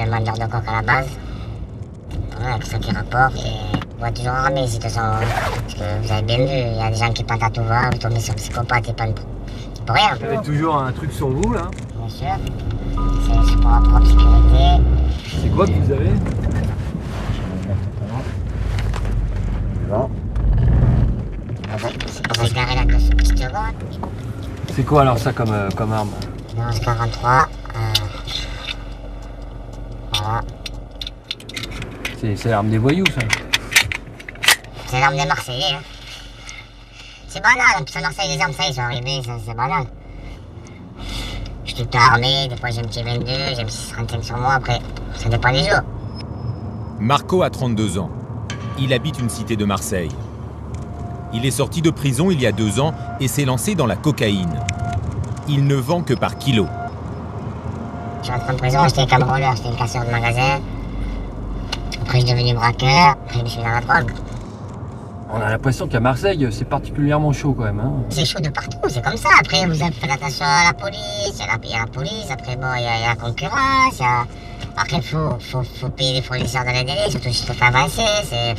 suis un vendeur de coke à la base. Voilà, avec ça qui rapporte. Et on va toujours armé ici, de toute façon. Parce que vous avez bien vu, il y a des gens qui pendent à tout va, vous tombez sur psychopathe et pendent pour rien. Vous avez toujours un truc sur vous là? Bien sûr. C'est pour la propre sécurité. C'est quoi que vous avez? Bon. C'est pour ça que je garais là que ce petit seconde. C'est quoi alors ça comme arme? 11,43. Voilà. C'est l'arme des voyous ça? C'est l'arme des Marseillais. Hein. C'est banal, en plus à Marseille, les armes, ça y est, sont arrivées, c'est banal. Je suis tout le temps armé, des fois j'ai un petit 22, j'ai un petit 35 sur moi, après, ça dépend des jours. Marco a 32 ans. Il habite une cité de Marseille. Il est sorti de prison il y a 2 ans et s'est lancé dans la cocaïne. Il ne vend que par kilo. Je suis rentré en prison, j'étais cambrioleur, j'étais un casseur de magasin. Après, je suis devenu braqueur, après, je suis dans la drogue. On a l'impression qu'à Marseille, c'est particulièrement chaud quand même. Hein. C'est chaud de partout, c'est comme ça. Après, vous avez fait attention à la police, il y a la police, après, bon, il y a la concurrence, Après, il faut payer les fournisseurs dans les délais, surtout si tu te fais avancer, c'est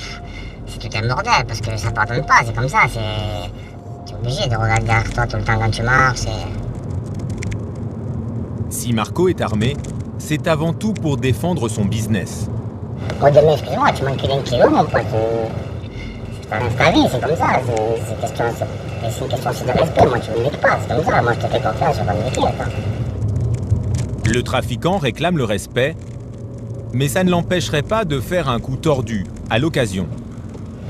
tout un bordel, parce que ça pardonne pas, c'est comme ça, tu es obligé de regarder derrière toi tout le temps quand tu marches, Si Marco est armé, c'est avant tout pour défendre son business. Oh, demain, excuse-moi, tu manques d'un kilo, mon pote. C'est pas ta vie, c'est comme ça. C'est une question aussi de respect. Moi, tu me niques pas, c'est comme ça. Moi, je te fais confiance, je vais pas me niquer, attends. Le trafiquant réclame le respect, mais ça ne l'empêcherait pas de faire un coup tordu, à l'occasion.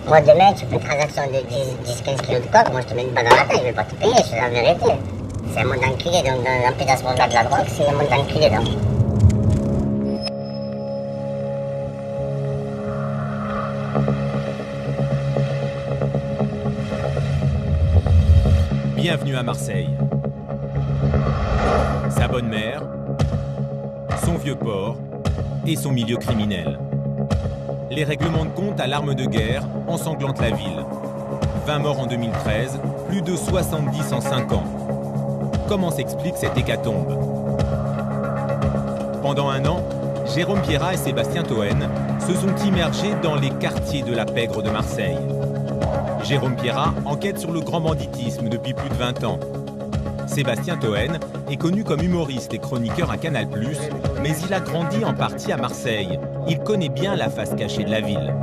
Moi, demain, tu fais une transaction de 10-15 kilos de coke, moi, je te mets une balle dans la tête, je vais pas te payer, c'est la vérité. C'est un monde d'enculé, donc dans plus dans ce monde-là de la drogue, c'est un monde d'enculé, donc. Bienvenue à Marseille. Sa bonne mère, son vieux port et son milieu criminel. Les règlements de compte à l'arme de guerre ensanglantent la ville. 20 morts en 2013, plus de 70 en 5 ans. Comment s'explique cette hécatombe? Pendant 1 an, Jérôme Pierrat et Sébastien Toen se sont immergés dans les quartiers de la pègre de Marseille. Jérôme Pierrat enquête sur le grand banditisme depuis plus de 20 ans. Sébastien Toen est connu comme humoriste et chroniqueur à Canal+, mais il a grandi en partie à Marseille. Il connaît bien la face cachée de la ville.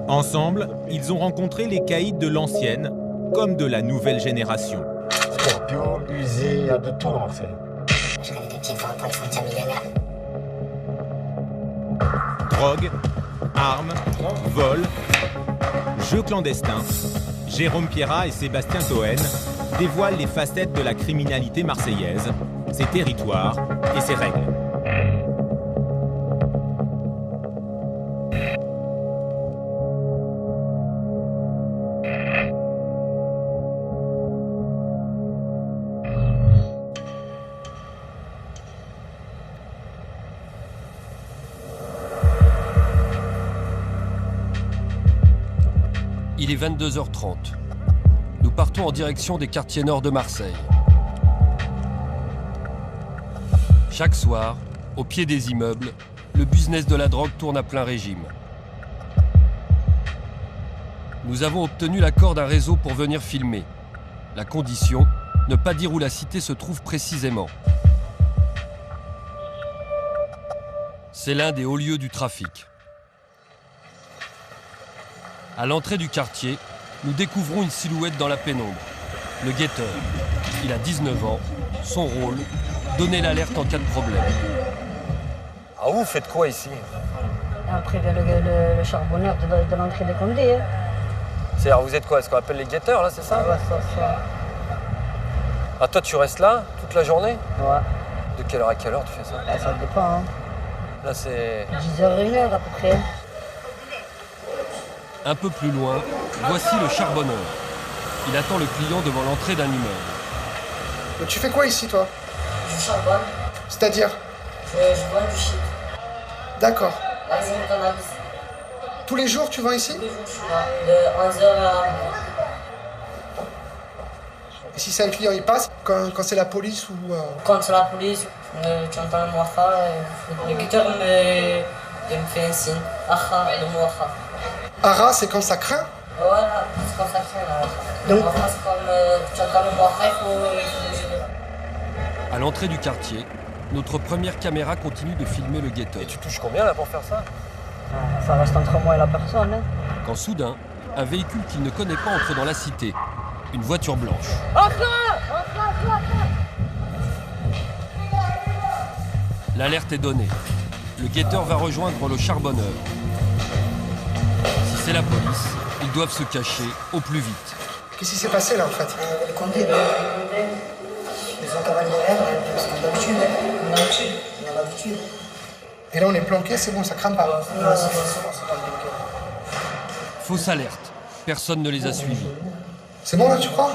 Ensemble, ils ont rencontré les caïds de l'ancienne comme de la nouvelle génération. Scorpion, Uzi, il y a de tout à Marseille. J'avais des petites fois pour être un millionnaire. Drogue, armes, vol, jeux clandestins. Jérôme Pierrat et Sébastien Toen dévoilent les facettes de la criminalité marseillaise, ses territoires et ses règles. Il est 22h30. Nous partons en direction des quartiers nord de Marseille. Chaque soir, au pied des immeubles, le business de la drogue tourne à plein régime. Nous avons obtenu l'accord d'un réseau pour venir filmer. La condition, ne pas dire où la cité se trouve précisément. C'est l'un des hauts lieux du trafic. À l'entrée du quartier, nous découvrons une silhouette dans la pénombre. Le guetteur. Il a 19 ans. Son rôle, donner l'alerte en cas de problème. Ah, vous faites quoi ici? Après, le charbonneur de l'entrée des Condés. Hein. C'est-à-dire, vous êtes quoi? Ce qu'on appelle les guetteurs, là, c'est ça? Ouais, ça. Ah, toi, tu restes là, toute la journée? Ouais. De quelle heure à quelle heure tu fais ça? Ah, ça dépend, hein. Là, c'est... 10h, 1h à peu près. Un peu plus loin, voici le charbonneur. Il attend le client devant l'entrée d'un immeuble. Mais tu fais quoi ici, toi? Je charbonne. C'est-à-dire? Je vends du shit. D'accord. Là, c'est une cannabis. Tous les jours, tu vends ici? Tous les jours, je suis là, de 11h à... Et si c'est un client, il passe quand c'est la police ou... Quand c'est la police, Tu entends le Mouacha, le guetteur me fait un signe. Acha, le Mouacha. Ara, c'est quand ça craint? Voilà, c'est comme ça que c'est là. Le Mouacha, c'est comme tu entends le Mouacha, il faut le gérer. À l'entrée du quartier, notre première caméra continue de filmer le guetteur. Et tu touches combien là pour faire ça? Ça reste entre moi et la personne. Hein. Quand soudain, un véhicule qu'il ne connaît pas entre dans la cité. Une voiture blanche. L'alerte est donnée. Le guetteur va rejoindre le charbonneur. Si c'est la police, ils doivent se cacher au plus vite. Qu'est-ce qui s'est passé là en fait? Le Condé, ils ont cavalé l'air, parce qu'on a l'habitude. On a l'habitude. Et là on est planqué, c'est bon, ça crame pas. Non, c'est bon, c'est pas bloqué. Fausse alerte. Personne ne les a suivis. C'est bon là, tu crois?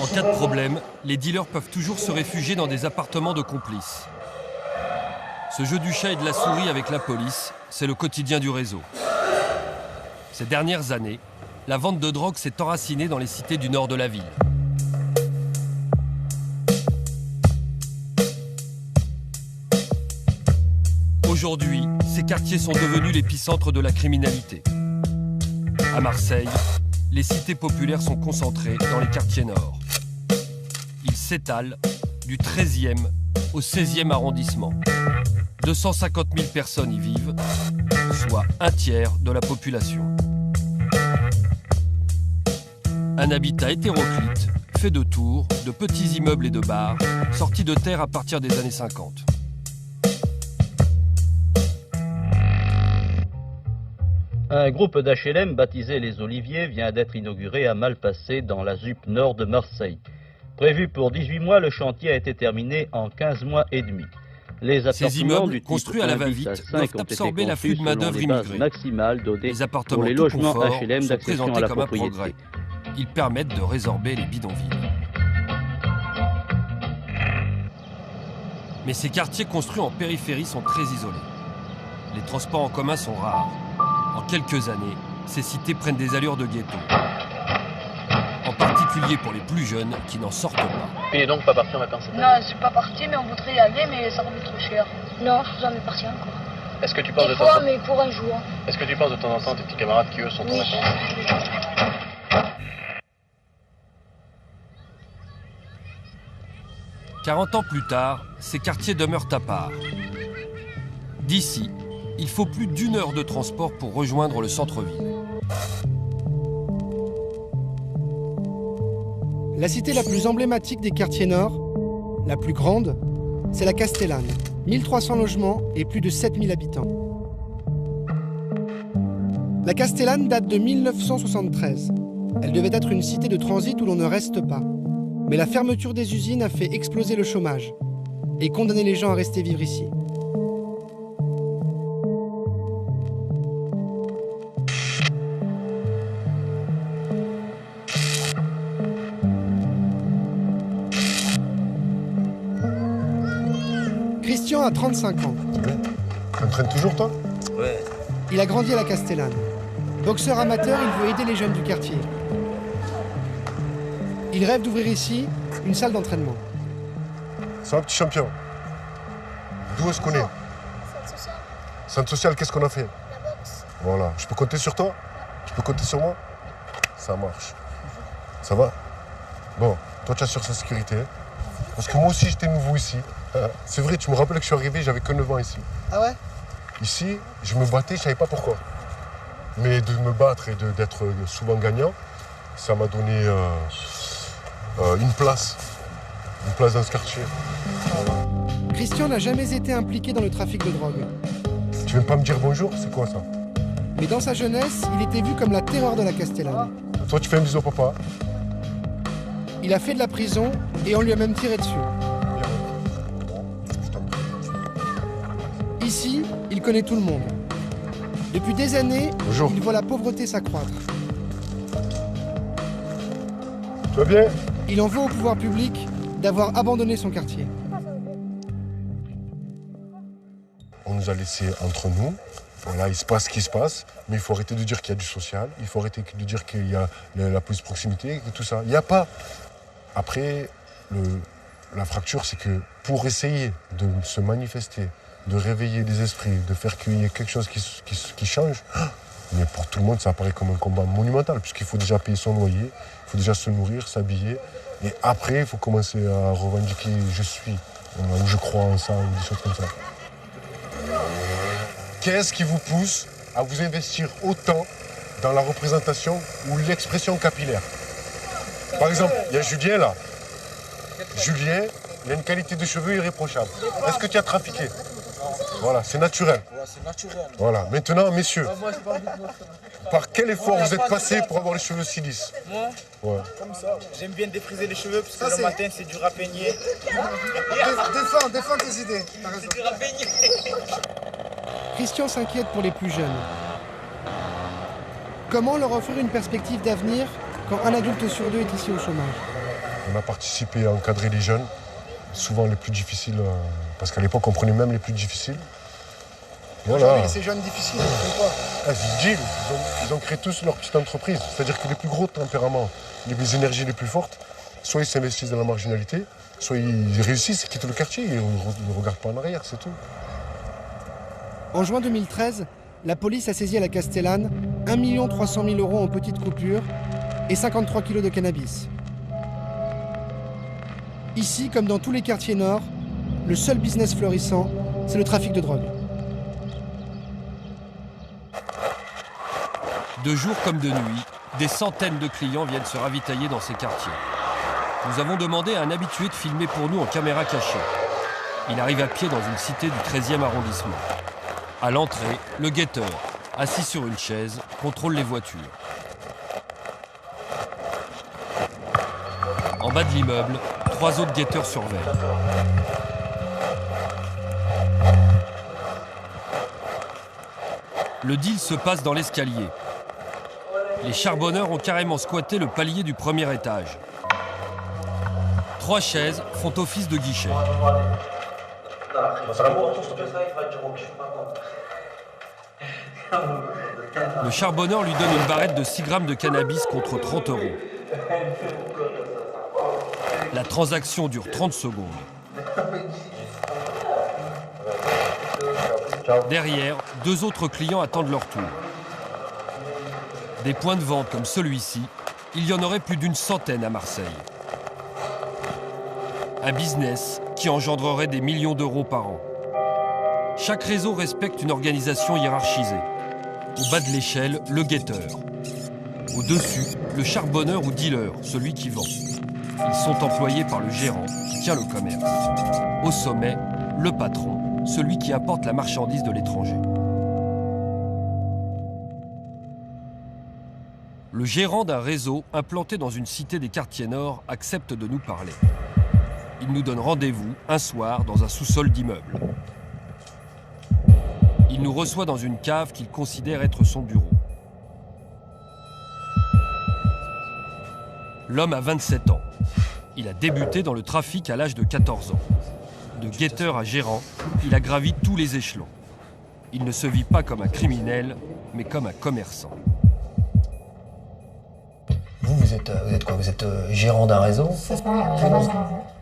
En cas de problème, les dealers peuvent toujours se réfugier dans des appartements de complices. Ce jeu du chat et de la souris avec la police, c'est le quotidien du réseau. Ces dernières années, la vente de drogue s'est enracinée dans les cités du nord de la ville. Aujourd'hui, ces quartiers sont devenus l'épicentre de la criminalité. À Marseille, les cités populaires sont concentrées dans les quartiers nord. Ils s'étalent du 13e au 16e arrondissement. 250 000 personnes y vivent, soit un tiers de la population. Un habitat hétéroclite, fait de tours, de petits immeubles et de bars, sortis de terre à partir des années 50. Un groupe d'HLM baptisé Les Oliviers vient d'être inauguré à Malpasset dans la ZUP nord de Marseille. Prévu pour 18 mois, le chantier a été terminé en 15 mois et demi. Les Ces immeubles, construits à la va-vite, doivent absorber l'afflux de main-d'œuvre immigrée. Les appartements pour les tout logements confort HLM sont d'accession présentés à la comme un propriété. progrès. Ils permettent de résorber les bidonvilles. Mais ces quartiers construits en périphérie sont très isolés. Les transports en commun sont rares. En quelques années, ces cités prennent des allures de ghetto. En particulier pour les plus jeunes qui n'en sortent pas. Tu n'es donc pas parti en vacances cette année? Non, je suis pas parti, mais on voudrait y aller, mais ça revient trop cher. Non, je suis jamais parti encore. Est-ce que tu penses Des de temps fois, en temps? mais pour un jour. Est-ce que tu penses de temps en temps à tes petits camarades qui eux sont en Oui. vacances? 40 ans plus tard, ces quartiers demeurent à part. D'ici, il faut plus d'1 heure de transport pour rejoindre le centre-ville. La cité la plus emblématique des quartiers nord, la plus grande, c'est la Castellane. 1300 logements et plus de 7000 habitants. La Castellane date de 1973. Elle devait être une cité de transit où l'on ne reste pas. Mais la fermeture des usines a fait exploser le chômage et condamné les gens à rester vivre ici. Christian a 35 ans. Tu entraînes toujours, toi? Ouais. Il a grandi à la Castellane. Boxeur amateur, il veut aider les jeunes du quartier. Il rêve d'ouvrir ici une salle d'entraînement. C'est un petit champion. D'où est-ce qu'on est? Centre social, qu'est-ce qu'on a fait? La boxe. Voilà. Je peux compter sur toi? Tu peux compter sur moi? Ça marche. Ça va? Bon, toi tu assures sa sécurité. Parce que moi aussi j'étais nouveau ici. C'est vrai, tu me rappelles que je suis arrivé, j'avais que 9 ans ici. Ah ouais? Ici, je me battais, je savais pas pourquoi. Mais de me battre et d'être souvent gagnant, ça m'a donné une place dans ce quartier. Christian n'a jamais été impliqué dans le trafic de drogue. Tu viens pas me dire bonjour? C'est quoi ça? Mais dans sa jeunesse, il était vu comme la terreur de la Castellane. Toi tu fais un bisou au papa? Il a fait de la prison et on lui a même tiré dessus. Ici, il connaît tout le monde. Depuis des années, Bonjour. il voit la pauvreté s'accroître. Tu vas bien? Il en veut au pouvoir public d'avoir abandonné son quartier. On nous a laissés entre nous. Voilà, il se passe ce qui se passe, mais il faut arrêter de dire qu'il y a du social, il faut arrêter de dire qu'il y a la police de proximité et tout ça. Il n'y a pas. Après, La fracture, c'est que pour essayer de se manifester, de réveiller les esprits, de faire qu'il y ait quelque chose qui change, mais pour tout le monde, ça apparaît comme un combat monumental, puisqu'il faut déjà payer son loyer, il faut déjà se nourrir, s'habiller, et après, il faut commencer à revendiquer « je suis », ou « je crois en ça », ou des choses comme ça. Qu'est-ce qui vous pousse à vous investir autant dans la représentation ou l'expression capillaire? Par exemple, il y a Julien là. Julien, il a une qualité de cheveux irréprochable. Est-ce que tu as trafiqué? Voilà, c'est naturel. Ouais, c'est naturel. Voilà, maintenant, messieurs, par quel effort vous êtes passé pour avoir les cheveux si lisses? Moi, ouais. Comme ça. J'aime bien défriser les cheveux parce que le matin, c'est dur à peigner. Défends tes idées. C'est dur à peigner. Christian s'inquiète pour les plus jeunes. Comment leur offrir une perspective d'avenir quand un adulte sur deux est ici au chômage? On a participé à encadrer les jeunes, souvent les plus difficiles, parce qu'à l'époque on prenait même les plus difficiles. Voilà. Aujourd'hui, ces jeunes difficiles, ils font quoi? Ils ont créé tous leur petite entreprise. C'est-à-dire que les plus gros tempéraments, les énergies les plus fortes, soit ils s'investissent dans la marginalité, soit ils réussissent et quittent le quartier et on ne regarde pas en arrière, c'est tout. En juin 2013, la police a saisi à la Castellane 1 300 000 € en petites coupures et 53 kilos de cannabis. Ici, comme dans tous les quartiers nord, le seul business florissant, c'est le trafic de drogue. De jour comme de nuit, des centaines de clients viennent se ravitailler dans ces quartiers. Nous avons demandé à un habitué de filmer pour nous en caméra cachée. Il arrive à pied dans une cité du 13e arrondissement. À l'entrée, le guetteur, assis sur une chaise, contrôle les voitures. En bas de l'immeuble, 3 autres guetteurs surveillent. Le deal se passe dans l'escalier. Les charbonneurs ont carrément squatté le palier du premier étage. 3 chaises font office de guichet. Le charbonneur lui donne une barrette de 6 grammes de cannabis contre 30 €. La transaction dure 30 secondes. Derrière, 2 autres clients attendent leur tour. Des points de vente comme celui-ci, il y en aurait plus d'une centaine à Marseille. Un business qui engendrerait des millions d'euros par an. Chaque réseau respecte une organisation hiérarchisée. Au bas de l'échelle, le guetteur. Au-dessus, le charbonneur ou dealer, celui qui vend. Ils sont employés par le gérant qui tient le commerce. Au sommet, le patron, celui qui apporte la marchandise de l'étranger. Le gérant d'un réseau implanté dans une cité des quartiers nord accepte de nous parler. Il nous donne rendez-vous un soir dans un sous-sol d'immeuble. Il nous reçoit dans une cave qu'il considère être son bureau. L'homme a 27 ans. Il a débuté dans le trafic à l'âge de 14 ans. De guetteur à gérant, il a gravi tous les échelons. Il ne se vit pas comme un criminel, mais comme un commerçant. Vous êtes quoi? Vous êtes gérant d'un réseau? C'est ça, gérant d'un réseau.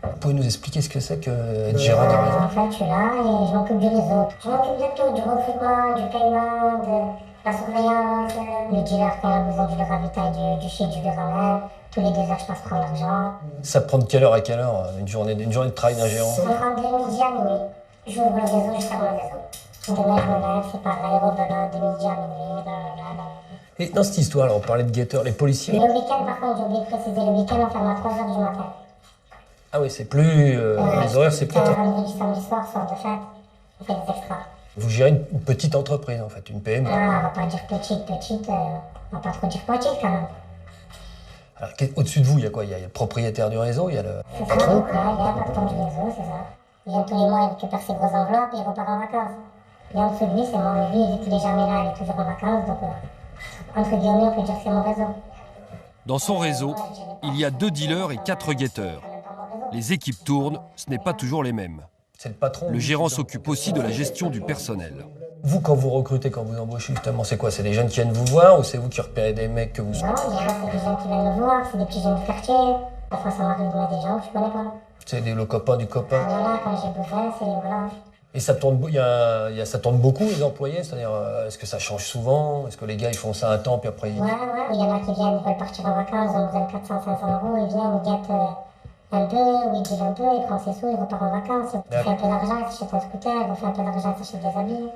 Vous pouvez nous expliquer ce que c'est qu'être gérant d'un réseau? En fait, je suis là et je m'occupe du réseau. Je m'occupe de tout, du recrutement, du paiement, de la surveillance. Le dealer, quand il a besoin, je le ravitaille du shit, je le ramène. Tous les 2 heures, je passe prendre l'argent. Ça prend de quelle heure à quelle heure une journée de travail d'un gérant? Ça prend de midi à minuit. J'ouvre le réseau, je ferme le réseau. Demain, je me lève, c'est pareil, rebelote de midi à minuit, blablabla. Et dans cette histoire, on parlait de guetteurs, les policiers. Le week-end, par contre, j'ai oublié de préciser, le week-end, on ferme à 3 heures du matin. Ah oui, c'est plus... les horaires, c'est plus tard. Vendredi, samedi soir, soir de fête, on fait des extras. Vous gérez une petite entreprise, en fait, une PME. Ah, on va pas dire petite, on va pas trop dire petite, quand même. Alors, au-dessus de vous, il y a quoi? Il y a le propriétaire du réseau, il y a le C'est ça, patron. donc, là, il y a le patron du réseau, c'est ça. Il vient tous les mois, il récupère ses grosses enveloppes et il repart en vacances. Et en dessous de lui, c'est moi, mais lui, il est jamais là, il est toujours en vacances, donc entre guillemets, on peut dire que c'est mon réseau. Dans son réseau, il y a 2 dealers et 4 guetteurs. Les équipes tournent, ce n'est pas toujours les mêmes. C'est le patron. Le gérant s'occupe aussi de la gestion du personnel. Vous, quand vous recrutez, quand vous embauchez, justement, c'est quoi? C'est des jeunes qui viennent vous voir ou c'est vous qui repérez des mecs que vous... Non, c'est des jeunes qui viennent me voir, c'est des petits jeunes du quartier. Parfois, ça m'arrive de mettre des gens que je connais pas. C'est le copain du copain. Voilà, quand j'ai besoin, c'est voilà. Et ça tourne, ça tourne beaucoup, les employés? C'est-à-dire, est-ce que ça change souvent? Est-ce que les gars, ils font ça un temps, puis après... Ouais, il y en a qui viennent, ils veulent partir en vacances, ils ont besoin de 400-500 €, ils viennent, ils gâtent un peu, ou ils dealent un peu, ils prennent ses sous, ils repartent en vacances, ils font un peu d'argent, ils s'achètent un scooter, ils font un peu d'argent, ils s'achètent des habits.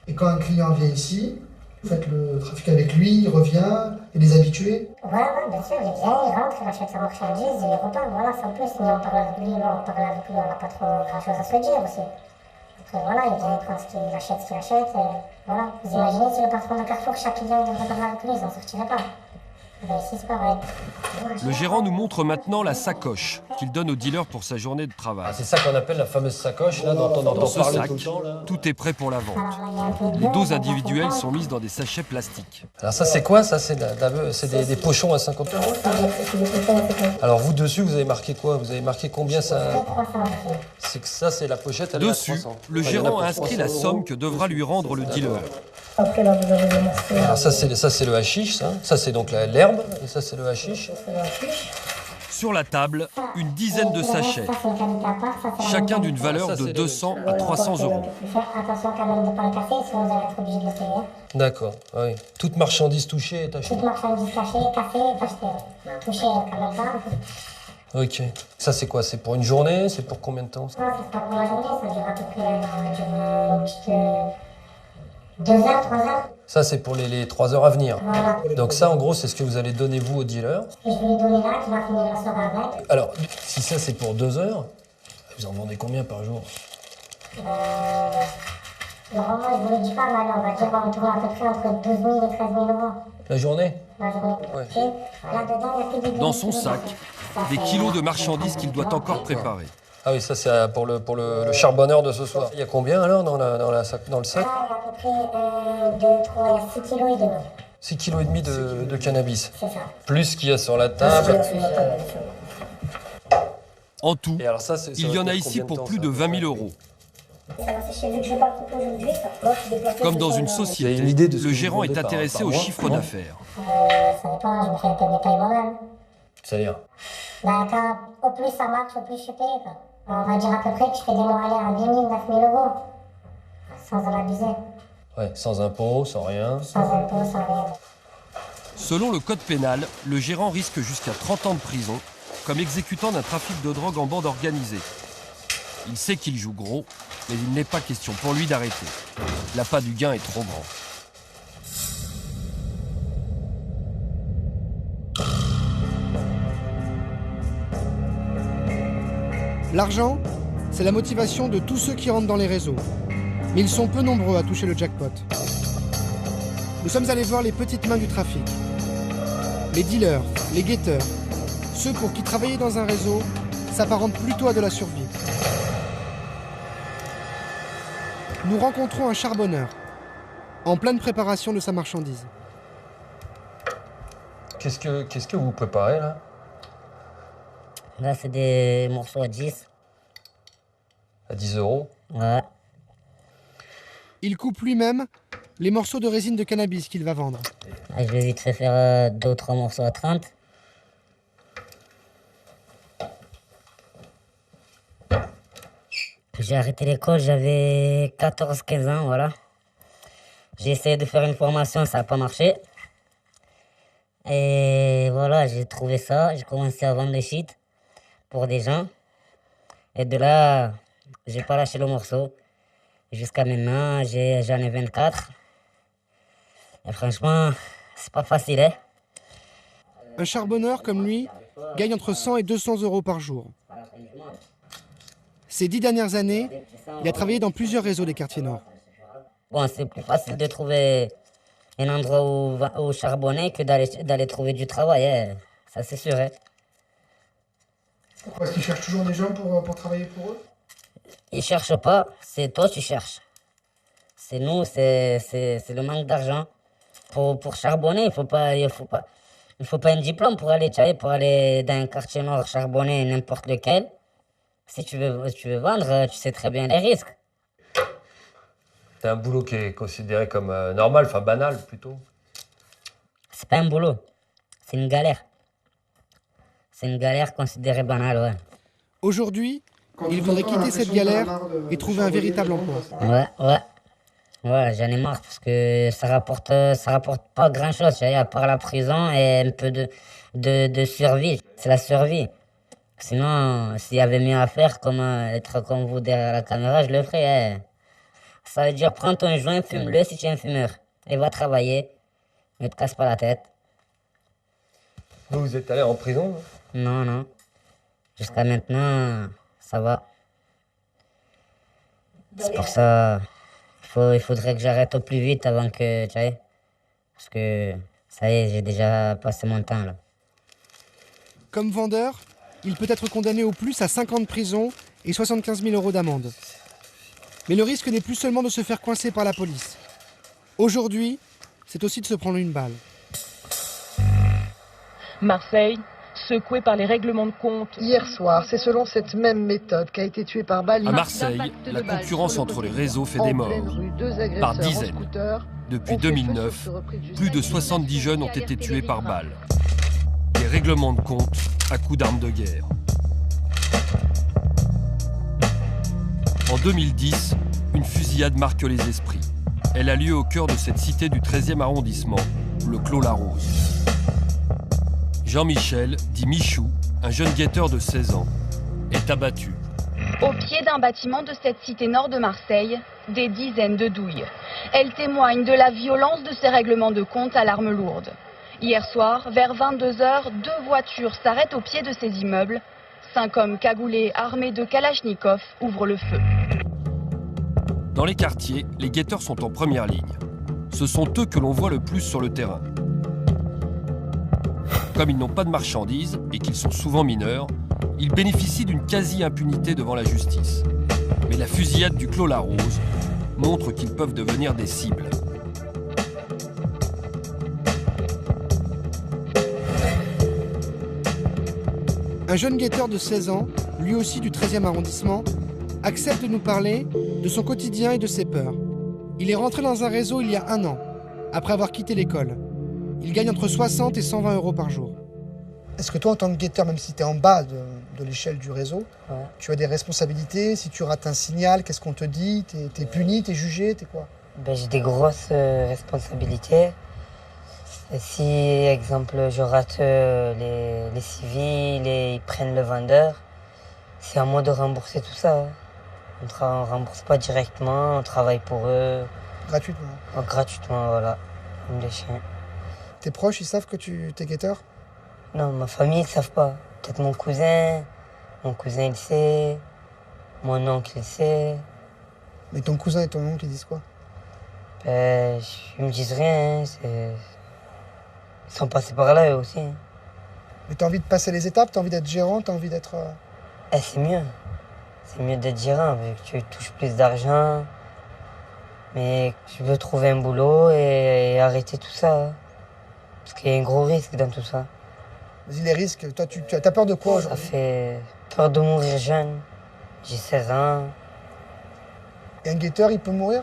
Et quand un client vient ici, vous faites le trafic avec lui, il revient, et les habitués? Ouais, bien sûr, il vient, il rentre, il achète sa marchandise, il repart, voilà, sans plus. Nous, on parle avec lui, on n'a pas trop grand-chose à se dire aussi. Après, voilà, il vient, il prend ce qu'il achète, et voilà. Vous imaginez si le patron de Carrefour, chaque client viendrait parler avec lui, ils n'en sortiraient pas. Ben, ici, c'est pareil. Le gérant nous montre maintenant la sacoche qu'il donne au dealer pour sa journée de travail. Ah, c'est ça qu'on appelle la fameuse sacoche, là, dont on entend Dans ce parler sac, tout le temps, là. tout est prêt pour la vente. Les doses individuelles sont mises dans des sachets plastiques. Alors ça, c'est quoi? Ça, c'est des pochons à 50 €. Alors vous, dessus, vous avez marqué quoi? Vous avez marqué combien ça? C'est que ça, c'est la pochette, elle est à Dessus, 300. le Ah, il y en gérant pour a inscrit 300 la €. somme que devra lui rendre le dealer. Après, là, vous avez le morceau. Alors ça, c'est le hashish, ça. Ça, c'est donc l'herbe, et ça, c'est le hashish. Sur la table, une dizaine de sachets, chacun d'une valeur de 200 à 300 €. Faire attention quand même de ne pas le casser, sinon vous allez être obligé de le payer. D'accord, oui. Toute marchandise touchée est achetée. Toute marchandise cachée, cassée, est achetée. Touchée quand même pas. Ok. Ça, c'est quoi? C'est pour une journée? C'est pour combien de temps? Non, c'est pas pour la journée, ça dure à peu près 2 heures, 3 heures. Ça, c'est pour les 3 heures à venir. Voilà. Donc ça, en gros, c'est ce que vous allez donner, vous, au dealer. Et je vais lui donner là, qui va finir la soirée avec. Alors, si ça, c'est pour 2 heures, vous en vendez combien par jour? Normalement, je vous le dis pas, mais on va dire qu'on tourne à peu près entre 12 000 et 13 000 €. La journée? La journée. Ouais. Là-dedans, il y a que des Dans son sac, des kilos de marchandises qu'il doit encore préparer. Ah oui, ça, c'est pour le charbonneur de ce soir. Il y a combien, alors, dans le sac? Là, il y a à peu près 1, 2, 3, il y a 6 kilos et demi. 6,5 kg de cannabis. C'est ça. Plus ce qu'il y a sur la table. En tout, Et alors ça, il y en a ici pour plus de 20 000 €. Ça va sécher, vu que je vais pas le couper aujourd'hui. Moi, je suis déplacé. Comme dans une Vous avez société, une idée de ce le que gérant vous est vendez intéressé par au mois? chiffre d'affaires. Ça dépend, je me fais un peu de détail moi-même. C'est-à-dire? Bah, au plus ça marche, au plus je suis payé, quoi. On va dire à peu près que je fais des mois aller à 10 000, 9 000 €. Sans en abuser. Ouais, sans impôt, sans rien. Sans impôt, sans rien. Selon le code pénal, le gérant risque jusqu'à 30 ans de prison comme exécutant d'un trafic de drogue en bande organisée. Il sait qu'il joue gros, mais il n'est pas question pour lui d'arrêter. L'appât du gain est trop grand. L'argent, c'est la motivation de tous ceux qui rentrent dans les réseaux. Mais ils sont peu nombreux à toucher le jackpot. Nous sommes allés voir les petites mains du trafic. Les dealers, les guetteurs, ceux pour qui travailler dans un réseau s'apparente plutôt à de la survie. Nous rencontrons un charbonneur, en pleine préparation de sa marchandise. Qu'est-ce que vous préparez, là? Là, c'est des morceaux à 10. À 10 €? Ouais. Il coupe lui-même les morceaux de résine de cannabis qu'il va vendre. Je vais vite fait faire 2 ou 3 morceaux à 30. J'ai arrêté l'école, j'avais 14-15 ans, voilà. J'ai essayé de faire une formation, ça n'a pas marché. Et voilà, j'ai trouvé ça, j'ai commencé à vendre des shit pour des gens. Et de là, j'ai pas lâché le morceau. Jusqu'à maintenant, j'en ai 24. Et franchement, c'est pas facile, hein. Un charbonneur comme lui gagne entre 100 et 200 € par jour. Ces 10 dernières années, il a travaillé dans plusieurs réseaux des quartiers nord. Bon, c'est plus facile de trouver un endroit où charbonner que d'aller trouver du travail, hein. Ça c'est sûr. Hein. Pourquoi est-ce qu'ils cherchent toujours des gens pour travailler pour eux? Ils cherchent pas, c'est toi tu cherches. C'est nous, c'est le manque d'argent. Pour charbonner, il faut pas un diplôme pour aller dans un quartier nord charbonner n'importe lequel. Si tu veux vendre, tu sais très bien les risques. C'est un boulot qui est considéré comme normal, enfin banal plutôt. C'est pas un boulot, c'est une galère. C'est une galère considérée banale, ouais. Aujourd'hui, Il voudrait quitter cette galère et trouver un véritable emploi. Ouais, j'en ai marre parce que ça rapporte pas grand chose, à part la prison et un peu de survie. C'est la survie. Sinon, s'il y avait mieux à faire, comme être comme vous derrière la caméra, je le ferais. Ça veut dire, prends ton joint, fume-le si tu es un fumeur. Et va travailler. Ne te casse pas la tête. Vous êtes allé en prison? Non. Jusqu'à maintenant, ça va. C'est pour ça, il faudrait que j'arrête au plus vite avant que, tu sais. Parce que, ça y est, j'ai déjà passé mon temps, là. Comme vendeur, il peut être condamné au plus à 5 ans de prison et 75 000 € d'amende. Mais le risque n'est plus seulement de se faire coincer par la police. Aujourd'hui, c'est aussi de se prendre une balle. Marseille, secoué par les règlements de compte. Hier soir, c'est selon cette même méthode qu'a été tué par balle. À Marseille, la concurrence entre les réseaux fait des morts. Par dizaines. Depuis 2009, plus de 70 jeunes ont été tués par balle. Des règlements de compte à coups d'armes de guerre. En 2010, une fusillade marque les esprits. Elle a lieu au cœur de cette cité du 13e arrondissement, le Clos-la-Rose. Jean-Michel, dit Michou, un jeune guetteur de 16 ans, est abattu. Au pied d'un bâtiment de cette cité nord de Marseille, des dizaines de douilles. Elles témoignent de la violence de ces règlements de compte à l'arme lourde. Hier soir, vers 22h, 2 voitures s'arrêtent au pied de ces immeubles. 5 hommes cagoulés armés de Kalachnikov ouvrent le feu. Dans les quartiers, les guetteurs sont en première ligne. Ce sont eux que l'on voit le plus sur le terrain. Comme ils n'ont pas de marchandises et qu'ils sont souvent mineurs, ils bénéficient d'une quasi-impunité devant la justice. Mais la fusillade du Clos-la-Rose montre qu'ils peuvent devenir des cibles. Un jeune guetteur de 16 ans, lui aussi du 13e arrondissement, accepte de nous parler de son quotidien et de ses peurs. Il est rentré dans un réseau il y a 1 an, après avoir quitté l'école. Il gagne entre 60 et 120 € par jour. Est-ce que toi, en tant que guetteur, même si tu es en bas de l'échelle du réseau, tu as des responsabilités? Si tu rates un signal, qu'est-ce qu'on te dit? T'es puni, t'es jugé, t'es quoi? J'ai des grosses responsabilités. Et si, exemple, je rate les civils et ils prennent le vendeur, c'est à moi de rembourser tout ça. On ne rembourse pas directement, on travaille pour eux. Gratuitement? Gratuitement, voilà, comme des chiens. Tes proches, ils savent que tu es guetteur? Non, ma famille, ils ne savent pas. Peut-être mon cousin il sait, mon oncle il sait. Mais ton cousin et ton oncle, ils disent quoi? Ils me disent rien, ils sont passés par là eux aussi. Mais t'as envie de passer les étapes, t'as envie d'être gérant, t'as envie d'être... C'est mieux. C'est mieux d'être gérant, vu que tu touches plus d'argent. Mais je veux trouver un boulot et arrêter tout ça. Parce qu'il y a un gros risque dans tout ça. Vas-y, les risques, toi, t'as peur de quoi aujourd'hui? Ça fait peur de mourir jeune. J'ai 16 ans. Et un guetteur, il peut mourir?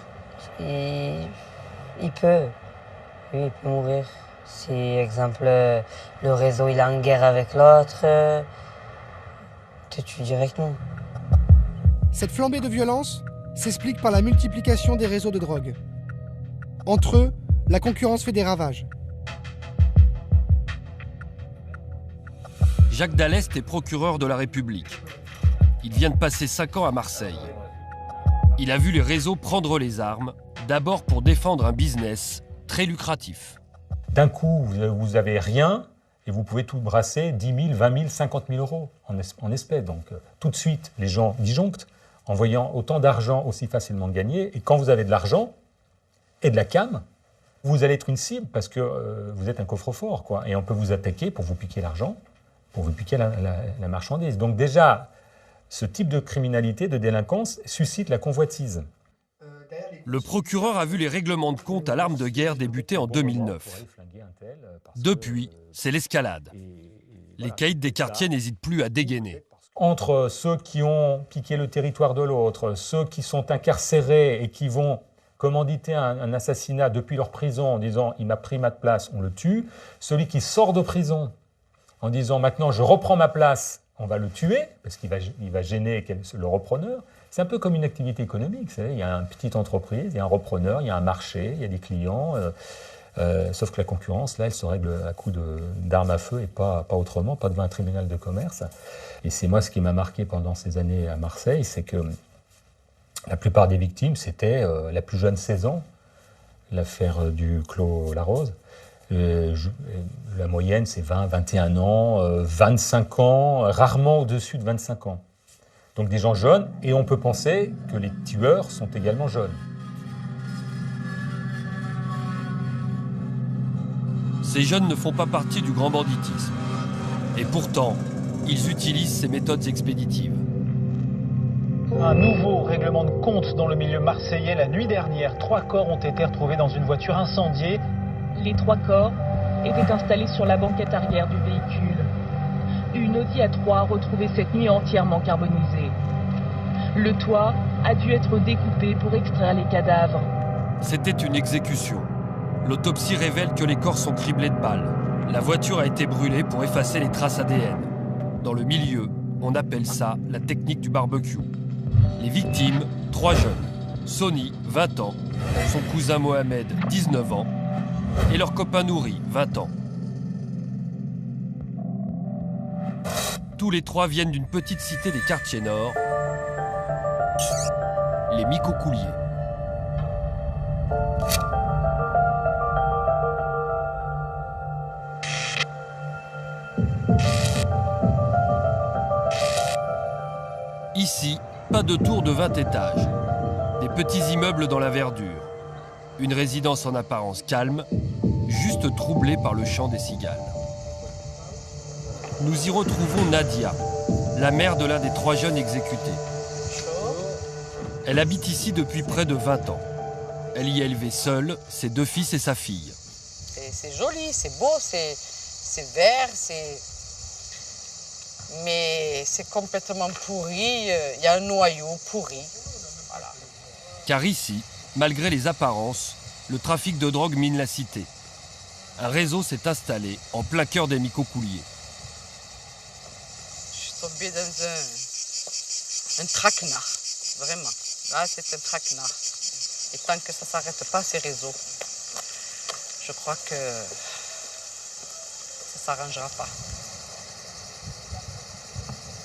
Il peut. Oui, il peut mourir. Si, exemple, le réseau il est en guerre avec l'autre, te tue directement. Cette flambée de violence s'explique par la multiplication des réseaux de drogue. Entre eux, la concurrence fait des ravages. Jacques Dallest est procureur de la République. Il vient de passer 5 ans à Marseille. Il a vu les réseaux prendre les armes, d'abord pour défendre un business très lucratif. D'un coup, vous avez rien et vous pouvez tout brasser 10 000, 20 000, 50 000 € en espèces. Donc tout de suite, les gens disjonctent en voyant autant d'argent aussi facilement gagné. Et quand vous avez de l'argent et de la cam, vous allez être une cible parce que vous êtes un coffre-fort, quoi. Et on peut vous attaquer pour vous piquer l'argent, pour vous piquer la marchandise. Donc déjà, ce type de criminalité, de délinquance, suscite la convoitise. Le procureur a vu les règlements de compte à l'arme de guerre débuter en 2009. Depuis, c'est l'escalade. Les caïds des quartiers n'hésitent plus à dégainer. Entre ceux qui ont piqué le territoire de l'autre, ceux qui sont incarcérés et qui vont commanditer un assassinat depuis leur prison en disant « il m'a pris ma place, on le tue », celui qui sort de prison en disant « maintenant je reprends ma place », on va le tuer, parce qu'il va gêner le repreneur. C'est un peu comme une activité économique. Vous savez, il y a une petite entreprise, il y a un repreneur, il y a un marché, il y a des clients. Sauf que la concurrence, là, elle se règle à coups d'armes à feu et pas autrement, pas devant un tribunal de commerce. Et c'est moi ce qui m'a marqué pendant ces années à Marseille, c'est que la plupart des victimes, c'était la plus jeune 16 ans, l'affaire du Clos Larose. La moyenne, c'est 20, 21 ans, 25 ans, rarement au-dessus de 25 ans. Donc des gens jeunes, et on peut penser que les tueurs sont également jeunes. Ces jeunes ne font pas partie du grand banditisme. Et pourtant, ils utilisent ces méthodes expéditives. Un nouveau règlement de compte dans le milieu marseillais. La nuit dernière, 3 corps ont été retrouvés dans une voiture incendiée. Les 3 corps étaient installés sur la banquette arrière du véhicule. Une Audi A3 retrouvée cette nuit entièrement carbonisée. Le toit a dû être découpé pour extraire les cadavres. C'était une exécution. L'autopsie révèle que les corps sont criblés de balles. La voiture a été brûlée pour effacer les traces ADN. Dans le milieu, on appelle ça la technique du barbecue. Les victimes, 3 jeunes. Sony, 20 ans, son cousin Mohamed, 19 ans, et leur copain Nouri, 20 ans. Tous les 3 viennent d'une petite cité des quartiers nord, les Micocouliers. Ici, pas de tour de 20 étages. Des petits immeubles dans la verdure. Une résidence en apparence calme, juste troublée par le chant des cigales. Nous y retrouvons Nadia, la mère de l'un des 3 jeunes exécutés. Elle habite ici depuis près de 20 ans. Elle y a élevé seule ses 2 fils et sa fille. C'est joli, c'est beau, c'est vert, mais c'est complètement pourri. Il y a un noyau pourri. Voilà. Car ici, malgré les apparences, le trafic de drogue mine la cité. Un réseau s'est installé en plein cœur des Micocouliers. Je suis tombée dans un traquenard, vraiment. Là, c'est un traquenard. Et tant que ça ne s'arrête pas, ces réseaux, je crois que ça ne s'arrangera pas.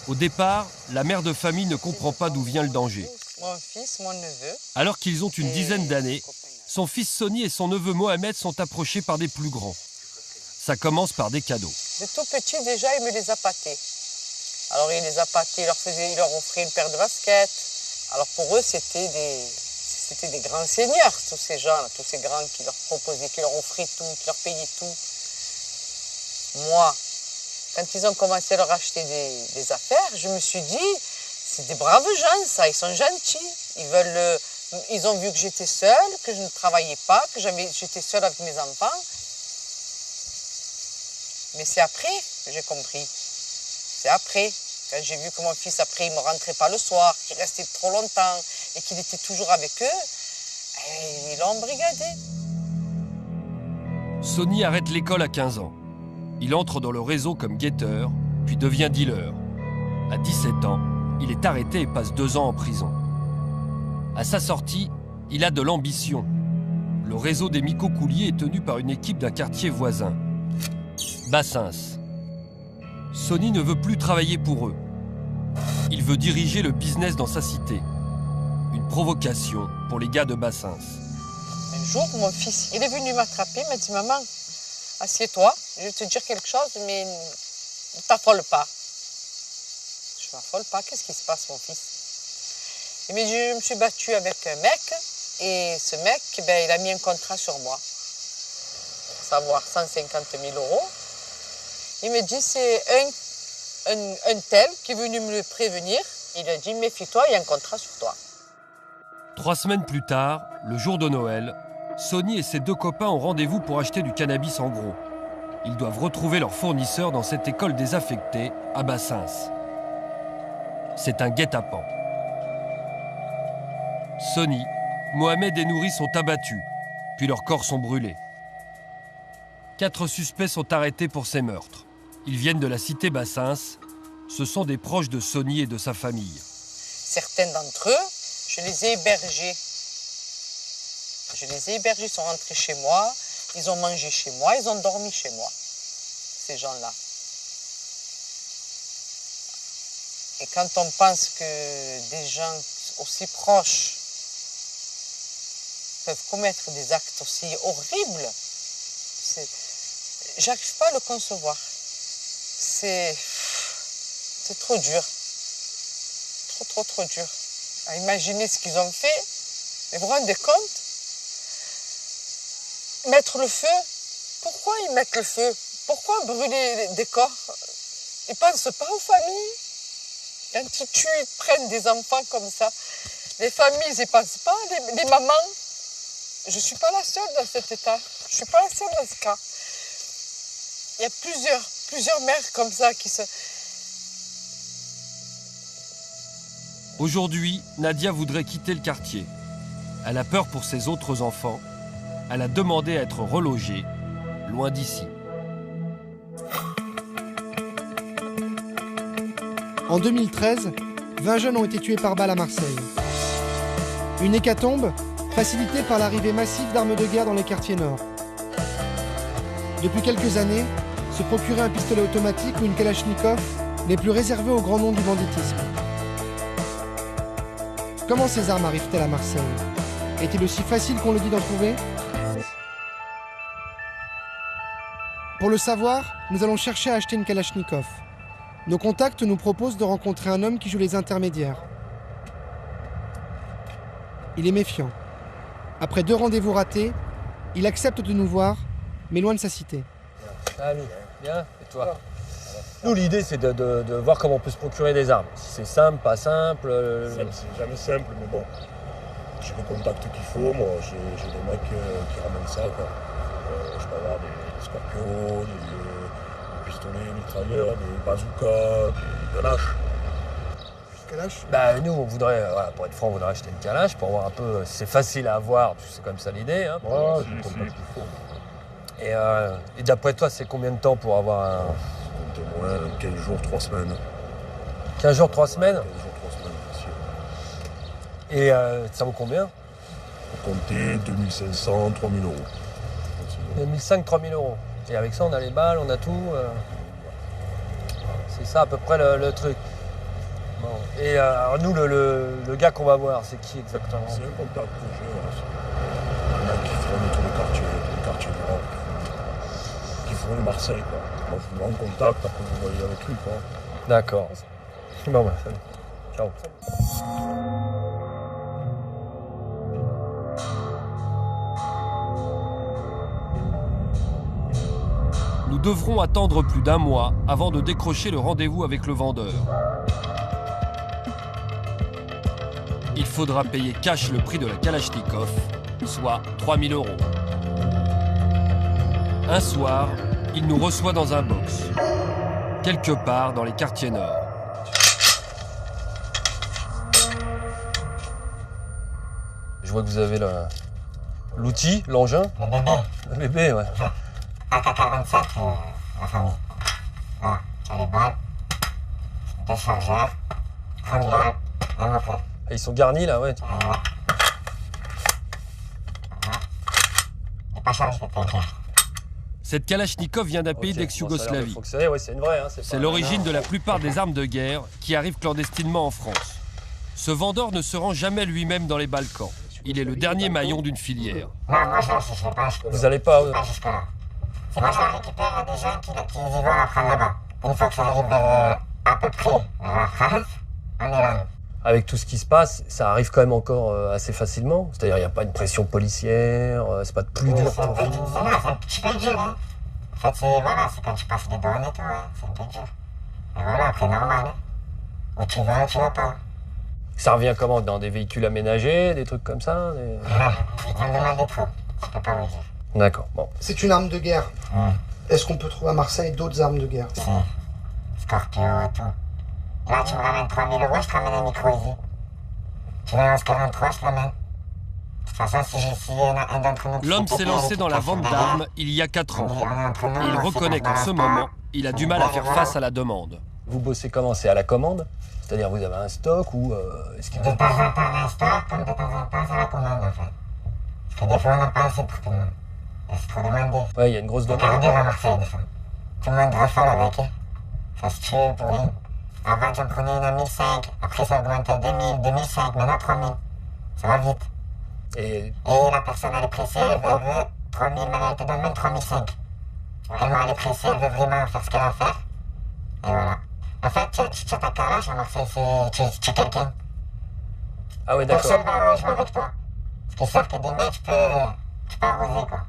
Au départ, la mère de famille ne comprend pas d'où vient le danger. Mon fils, mon neveu. Alors qu'ils ont une dizaine d'années, son fils Sony et son neveu Mohamed sont approchés par des plus grands. Ça commence par des cadeaux. De tout petit, déjà, il me les a pâtés. Alors, il les a pâtés, il leur offrait une paire de baskets. Alors, pour eux, c'était des grands seigneurs, tous ces gens-là, tous ces grands qui leur proposaient, qui leur offraient tout, qui leur payaient tout. Moi, quand ils ont commencé à leur acheter des affaires, je me suis dit, c'est des braves gens, ça, ils sont gentils. Ils ont vu que j'étais seule, que je ne travaillais pas, que j'étais seule avec mes enfants. Mais c'est après que j'ai compris. C'est après, quand j'ai vu que mon fils, après, il ne rentrait pas le soir, qu'il restait trop longtemps et qu'il était toujours avec eux, ils l'ont embrigadé. Sony arrête l'école à 15 ans. Il entre dans le réseau comme guetteur, puis devient dealer. À 17 ans, il est arrêté et passe 2 ans en prison. À sa sortie, il a de l'ambition. Le réseau des Micocouliers est tenu par une équipe d'un quartier voisin, Bassins. Sony ne veut plus travailler pour eux. Il veut diriger le business dans sa cité. Une provocation pour les gars de Bassins. Un jour, mon fils, il est venu m'attraper, il m'a dit « Maman, assieds-toi, je vais te dire quelque chose, mais ne t'affole pas. » Je ne m'affole pas, qu'est-ce qui se passe, mon fils? Il m'a dit « Je me suis battue avec un mec, et ce mec, il a mis un contrat sur moi, à savoir 150 000 €. Il me dit, c'est un tel qui est venu me le prévenir. Il a dit, méfie-toi, il y a un contrat sur toi. 3 semaines plus tard, le jour de Noël, Sony et ses 2 copains ont rendez-vous pour acheter du cannabis en gros. Ils doivent retrouver leur fournisseur dans cette école désaffectée à Bassins. C'est un guet-apens. Sony, Mohamed et Nouri sont abattus, puis leurs corps sont brûlés. 4 suspects sont arrêtés pour ces meurtres. Ils viennent de la cité Bassins Ce sont des proches de Sonny et de sa famille. Certains d'entre eux, je les ai hébergés. Ils sont rentrés chez moi, ils ont mangé chez moi, ils ont dormi chez moi, ces gens-là. Et quand on pense que des gens aussi proches peuvent commettre des actes aussi horribles, j'arrive pas à le concevoir. C'est trop dur. Trop dur. À imaginer ce qu'ils ont fait. Mais vous vous rendez compte? Mettre le feu. Pourquoi ils mettent le feu? Pourquoi brûler des corps? Ils ne pensent pas aux familles. Quand ils tuent, ils prennent des enfants comme ça. Les familles, ils n'y pensent pas. Les mamans. Je ne suis pas la seule dans cet état. Je ne suis pas la seule dans ce cas. Il y a plusieurs mères comme ça qui se... Aujourd'hui, Nadia voudrait quitter le quartier. Elle a peur pour ses autres enfants. Elle a demandé à être relogée, loin d'ici. En 2013, 20 jeunes ont été tués par balle à Marseille. Une hécatombe facilitée par l'arrivée massive d'armes de guerre dans les quartiers nord. Depuis quelques années, se procurer un pistolet automatique ou une Kalachnikov n'est plus réservé au grand nom du banditisme. Comment ces armes arrivent-elles à Marseille? Est-il aussi facile qu'on le dit d'en trouver? Pour le savoir, nous allons chercher à acheter une Kalachnikov. Nos contacts nous proposent de rencontrer un homme qui joue les intermédiaires. Il est méfiant. Après 2 rendez-vous ratés, il accepte de nous voir, mais loin de sa cité. Salut, bien, et toi? Nous, l'idée, c'est de voir comment on peut se procurer des armes. Si c'est simple, pas simple. C'est jamais simple, mais bon. J'ai les contacts qu'il faut, moi. J'ai des mecs qui ramènent ça, quoi. Je peux avoir des scorpions, des pistolets, mitrailleurs, des bazookas, des kalash. Kalash? Bah, nous, on voudrait, voilà, pour être franc, on voudrait acheter une kalash pour voir un peu si c'est facile à avoir, c'est comme ça l'idée. Hein, ouais, j'ai les contacts qu'il faut. Et d'après toi, c'est combien de temps pour avoir un... Moins 15 jours, 3 semaines. 15 jours, 3 semaines? 15 jours, 3 semaines, facile. Et ça vaut combien? Faut compter 2500, 3000 euros. 2500, 3000 euros. Et avec ça, on a les balles, on a tout. C'est ça à peu près le truc. Bon. Et alors nous, le gars qu'on va voir, c'est qui exactement? C'est un contact que j'ai. Un mec qui font autour des quartiers nord. Qui font Marseille, quoi. Moi, je vous mets en contact, après vous voyez avec lui, quoi. D'accord. Bon, bah, salut. Ciao. Nous devrons attendre plus d'1 mois avant de décrocher le rendez-vous avec le vendeur. Il faudra payer cash le prix de la Kalachnikov, soit 3000 euros. Un soir, il nous reçoit dans un box, quelque part dans les quartiers nord. Je vois que vous avez l'outil, l'engin. Le bébé, ouais. AK-47, la famille. Voilà, il y a les balles, 2 chargeurs, familial, un moped. Et ils sont garnis là, ouais. Il n'est pas chargé, c'est clair. Cette Kalachnikov vient d'un pays d'ex-Yougoslavie. Ouais, c'est une vraie. Hein, c'est l'origine de la plupart des armes de guerre qui arrivent clandestinement en France. Ce vendeur ne se rend jamais lui-même dans les Balkans. Il est le dernier maillon d'une filière. Non, moi je ne sais pas. Vous n'allez pas... Pas jusque-là. C'est moi je la récupère des gens qui y vont la prendre là-bas. Une fois que ça arrive à peu près à la France, on est là. Avec tout ce qui se passe, ça arrive quand même encore assez facilement. C'est-à-dire, il n'y a pas une pression policière, c'est pas plus dur. C'est un petit peu dur, hein. En fait, c'est quand tu passes des douanes et tout, hein. C'est un peu dur. Et voilà, après, normal, hein. Où tu vas pas. Ça revient comment? Dans des véhicules aménagés, des trucs comme ça? On demande des trous, je peux pas vous dire. D'accord, bon. C'est une arme de guerre. Est-ce qu'on peut trouver à Marseille d'autres armes de guerre? Si. Scorpio et tout. Là, tu me ramènes 3000 euros, je te ramène un micro easy. Tu veux un 43, je te l'amène. De toute façon, si un d'entre nous... L'homme s'est lancé dans la vente d'armes il y a 4 ans. Il reconnaît qu'en ce moment, il a du mal à faire face à la demande. Vous bossez comment? C'est à la commande? C'est-à-dire vous avez un stock ou est-ce qu'il y a... De temps en temps un stock, comme de temps en temps c'est la commande en fait. Parce que des fois on n'a pas assez pour tout le monde. Et c'est trop demandé. Ouais, il y a une grosse demande. C'est dur à Marseille des fois. Tout le monde raffole avec. Ça se tue pour rien. Avant j'en prenais une à 1005, après ça augmentait à 2000, 2005, maintenant 3000. Ça va vite. Et la personne elle est pressée, elle veut 3000, maintenant elle te donne même 3005. Vraiment elle est pressée, elle veut vraiment faire ce qu'elle a à faire. Et voilà. En fait, tu as ta calage à Marseille, tu es quelqu'un. Ah ouais, d'accord. Personne va jouer avec toi. Ce qui sert que des mecs, tu peux arroser quoi.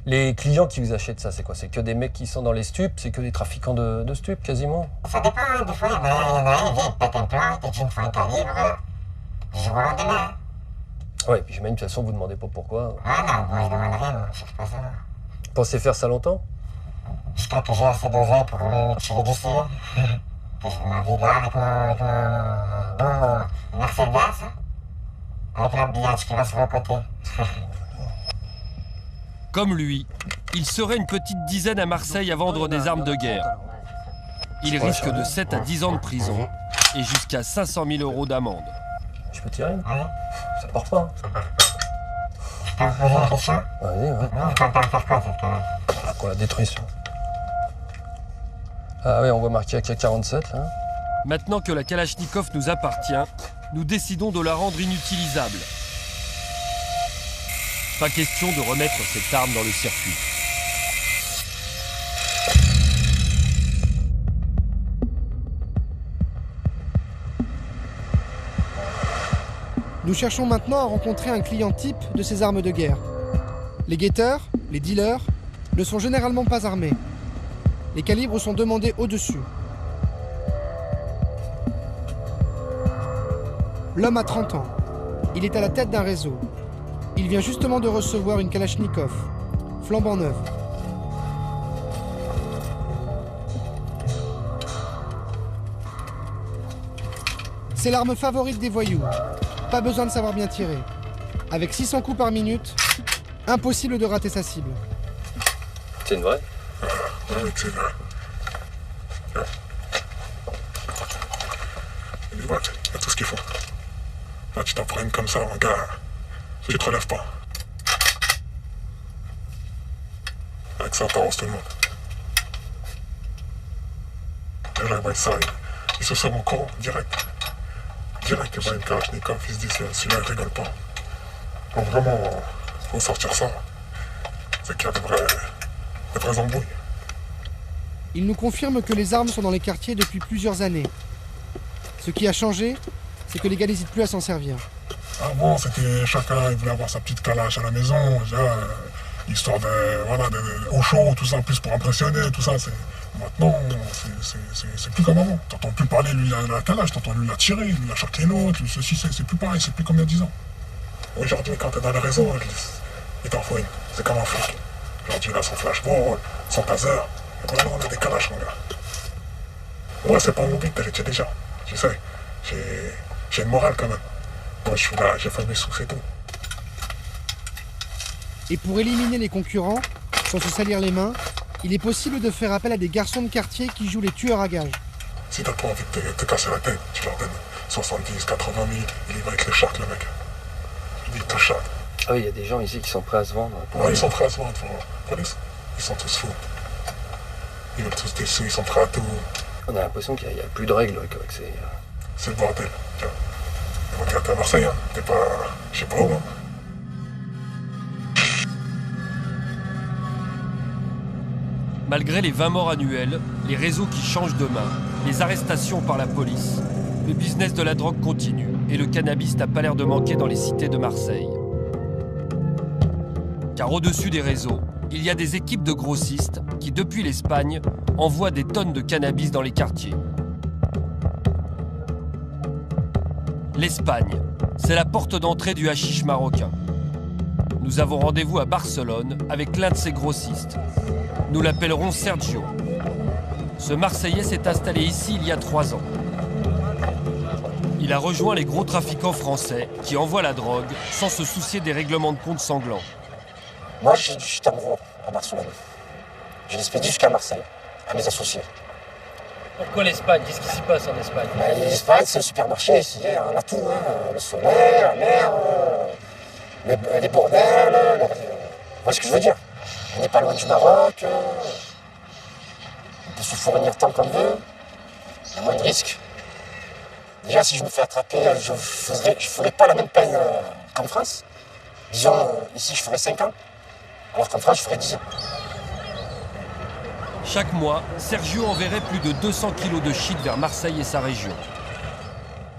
les clients qui vous achètent ça, c'est quoi? C'est que des mecs qui sont dans les stupes? C'est que des trafiquants de stupes quasiment? Ça dépend, hein. Des fois il y en a un, il vient, il pète un plan, il te dit une fois un calibre, du jour au lendemain. Ouais, puis j'imagine de toute façon vous demandez pas pourquoi. Ah non, moi je demande rien, moi, je cherche pas ça. Vous pensez faire ça longtemps? Jusqu'à que j'ai assez d'oseille pour me tirer d'ici. Que je ma vie là avec mon bon Mercedes, avec l'habillage qui va sur le côté. Comme lui, il serait une petite dizaine à Marseille à vendre des armes de guerre. Il risque de 7 à 10 ans de prison et jusqu'à 500 000 € d'amende. Je peux tirer? Ça part pas. Je peux vous poser une question? Vas-y, ouais. Vous comptez en faire quoi cette canne? Quoi, la détruction? Ah oui, on voit marqué AK-47 là. Maintenant que la Kalachnikov nous appartient, nous décidons de la rendre inutilisable. Pas question de remettre cette arme dans le circuit. Nous cherchons maintenant à rencontrer un client type de ces armes de guerre. Les guetteurs, les dealers, ne sont généralement pas armés. Les calibres sont demandés au-dessus. L'homme a 30 ans. Il est à la tête d'un réseau. Il vient justement de recevoir une Kalachnikov, flambant neuve. C'est l'arme favorite des voyous. Pas besoin de savoir bien tirer. Avec 600 coups par minute, impossible de rater sa cible. C'est une vraie? Oui, c'est vrai. Il y a tout ce qu'il faut. Là, tu t'en prends une comme ça, mon gars. Tu te relèves pas. Avec ça, t'arroses tout le monde. Et là, il voit ça, il se sort mon corps, direct. Direct, il voit une Kalachnikov, il se dit, celui-là, il rigole pas. Donc vraiment, faut sortir ça. C'est qu'il y a de vraies embrouilles. Il nous confirme que les armes sont dans les quartiers depuis plusieurs années. Ce qui a changé, c'est que les gars n'hésitent plus à s'en servir. Avant, c'était chacun, il voulait avoir sa petite calache à la maison, histoire au chaud, tout ça, plus pour impressionner, tout ça. Maintenant, c'est plus comme avant. T'entends plus parler, lui, il a la calache, t'entends lui, il a tiré, lui, il a charqué l'autre, ceci, c'est plus pareil, c'est plus comme il y a 10 ans. Aujourd'hui, quand t'es dans le réseau, il t'en faut une. C'est comme un flic. Aujourd'hui, il a son flashball, son taser. Et maintenant, on a des calaches, mon gars. Moi, c'est pas mon but, j'ai déjà. Je sais, j'ai une morale quand même. Moi, je suis là, j'ai fait mes sous, c'est tout. Et pour éliminer les concurrents, sans se salir les mains, il est possible de faire appel à des garçons de quartier qui jouent les tueurs à gages. Si t'as pas envie de te casser la tête, tu leur donnes 70, 80 000, il va avec les chartes, le mec. Il te chatte. Ah oui, il y a des gens ici qui sont prêts à se vendre. Ouais, ils sont prêts à se vendre pour la police. Ils sont tous fous. Ils veulent tous des sous, ils sont prêts à tout. On a l'impression qu'il n'y a plus de règles avec ces... C'est le bordel. Regarde, t'es à Marseille, hein. T'es pas... je sais pas où, hein. Malgré les 20 morts annuels, les réseaux qui changent de main, les arrestations par la police, le business de la drogue continue et le cannabis n'a pas l'air de manquer dans les cités de Marseille. Car au-dessus des réseaux, il y a des équipes de grossistes qui, depuis l'Espagne, envoient des tonnes de cannabis dans les quartiers. L'Espagne, c'est la porte d'entrée du hashish marocain. Nous avons rendez-vous à Barcelone avec l'un de ces grossistes. Nous l'appellerons Sergio. Ce Marseillais s'est installé ici il y a 3 ans. Il a rejoint les gros trafiquants français qui envoient la drogue sans se soucier des règlements de compte sanglants. Moi, j'ai du en gros à Barcelone. Je l'expédie jusqu'à Marseille, à mes associés. Pourquoi l'Espagne? Qu'est-ce qui s'y passe en Espagne? L'Espagne, c'est un supermarché ici, on a tout, hein. Le soleil, la mer, les bordels, vous voyez ce que je veux dire? On n'est pas loin du Maroc, on peut se fournir tant qu'on veut, il y a moins de risques. Déjà, si je me fais attraper, je ne ferai pas la même peine qu'en France. Disons, ici, je ferai 5 ans, alors qu'en France, je ferai 10 ans. Chaque mois, Sergio enverrait plus de 200 kilos de shit vers Marseille et sa région.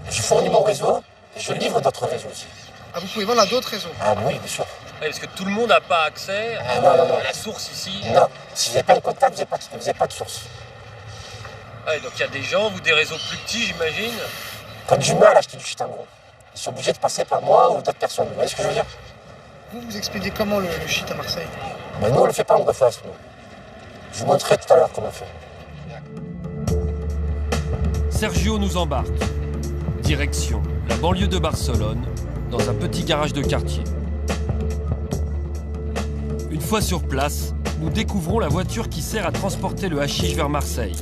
Je fournis mon réseau et je livre d'autres réseaux aussi. Ah, vous pouvez vendre à d'autres réseaux? Ah oui, bien sûr. Ouais, parce que tout le monde n'a pas accès à la source ici. Non, si vous n'avez pas le contact, vous n'avez pas de source. Ouais, donc il y a des gens, ou des réseaux plus petits, j'imagine. Quand du mal à acheter du shit en gros, ils sont obligés de passer par moi ou d'autres personnes. Vous voyez ce que je veux dire? Vous expédiez comment le shit à Marseille? Ben, nous, on ne le fait pas en reface. Je vous montrerai tout à l'heure comment on fait. Sergio nous embarque. Direction la banlieue de Barcelone, dans un petit garage de quartier. Une fois sur place, nous découvrons la voiture qui sert à transporter le hashish vers Marseille.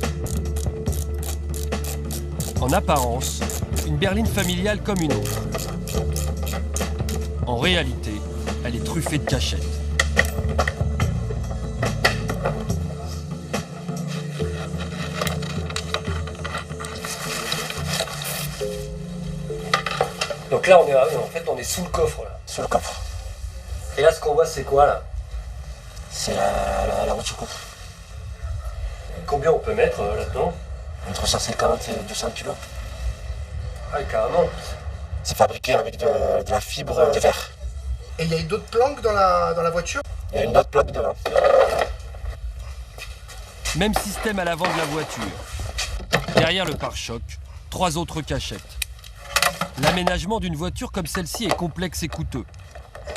En apparence, une berline familiale comme une autre. En réalité, elle est truffée de cachettes. Donc là, on est sous le coffre. Là. Sous le coffre. Et là, ce qu'on voit, c'est quoi, là? C'est la voiture coffre. Combien on peut mettre là-dedans? Entre 150 et 200 kilos. Ah, carrément. C'est fabriqué avec de la fibre de verre. Et il y a d'autres planques dans la voiture? Il y a une autre plaque devant. Même système à l'avant de la voiture. Derrière le pare-choc, 3 autres cachettes. L'aménagement d'une voiture comme celle-ci est complexe et coûteux.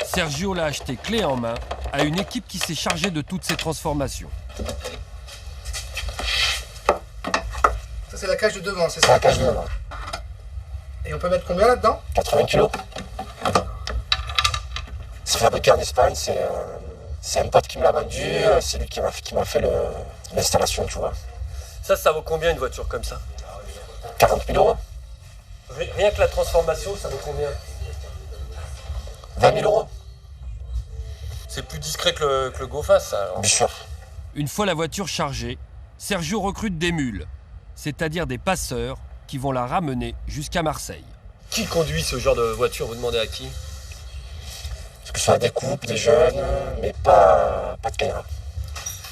Sergio l'a acheté clé en main à une équipe qui s'est chargée de toutes ces transformations. Ça, c'est la cage de devant, c'est ça? C'est la cage de devant. Et on peut mettre combien là-dedans? 80 kilos. C'est fabriqué en Espagne, c'est un pote qui me l'a vendu, c'est lui qui m'a fait l'installation, tu vois. Ça vaut combien une voiture comme ça? 40 000 euros. Rien que la transformation, ça vaut combien? 20 000 euros. C'est plus discret que le GoFast, ça, alors. Bien sûr. Une fois la voiture chargée, Sergio recrute des mules, c'est-à-dire des passeurs qui vont la ramener jusqu'à Marseille. Qui conduit ce genre de voiture? Vous demandez à qui? Que ce soit des couples, des jeunes, mais pas de caïra.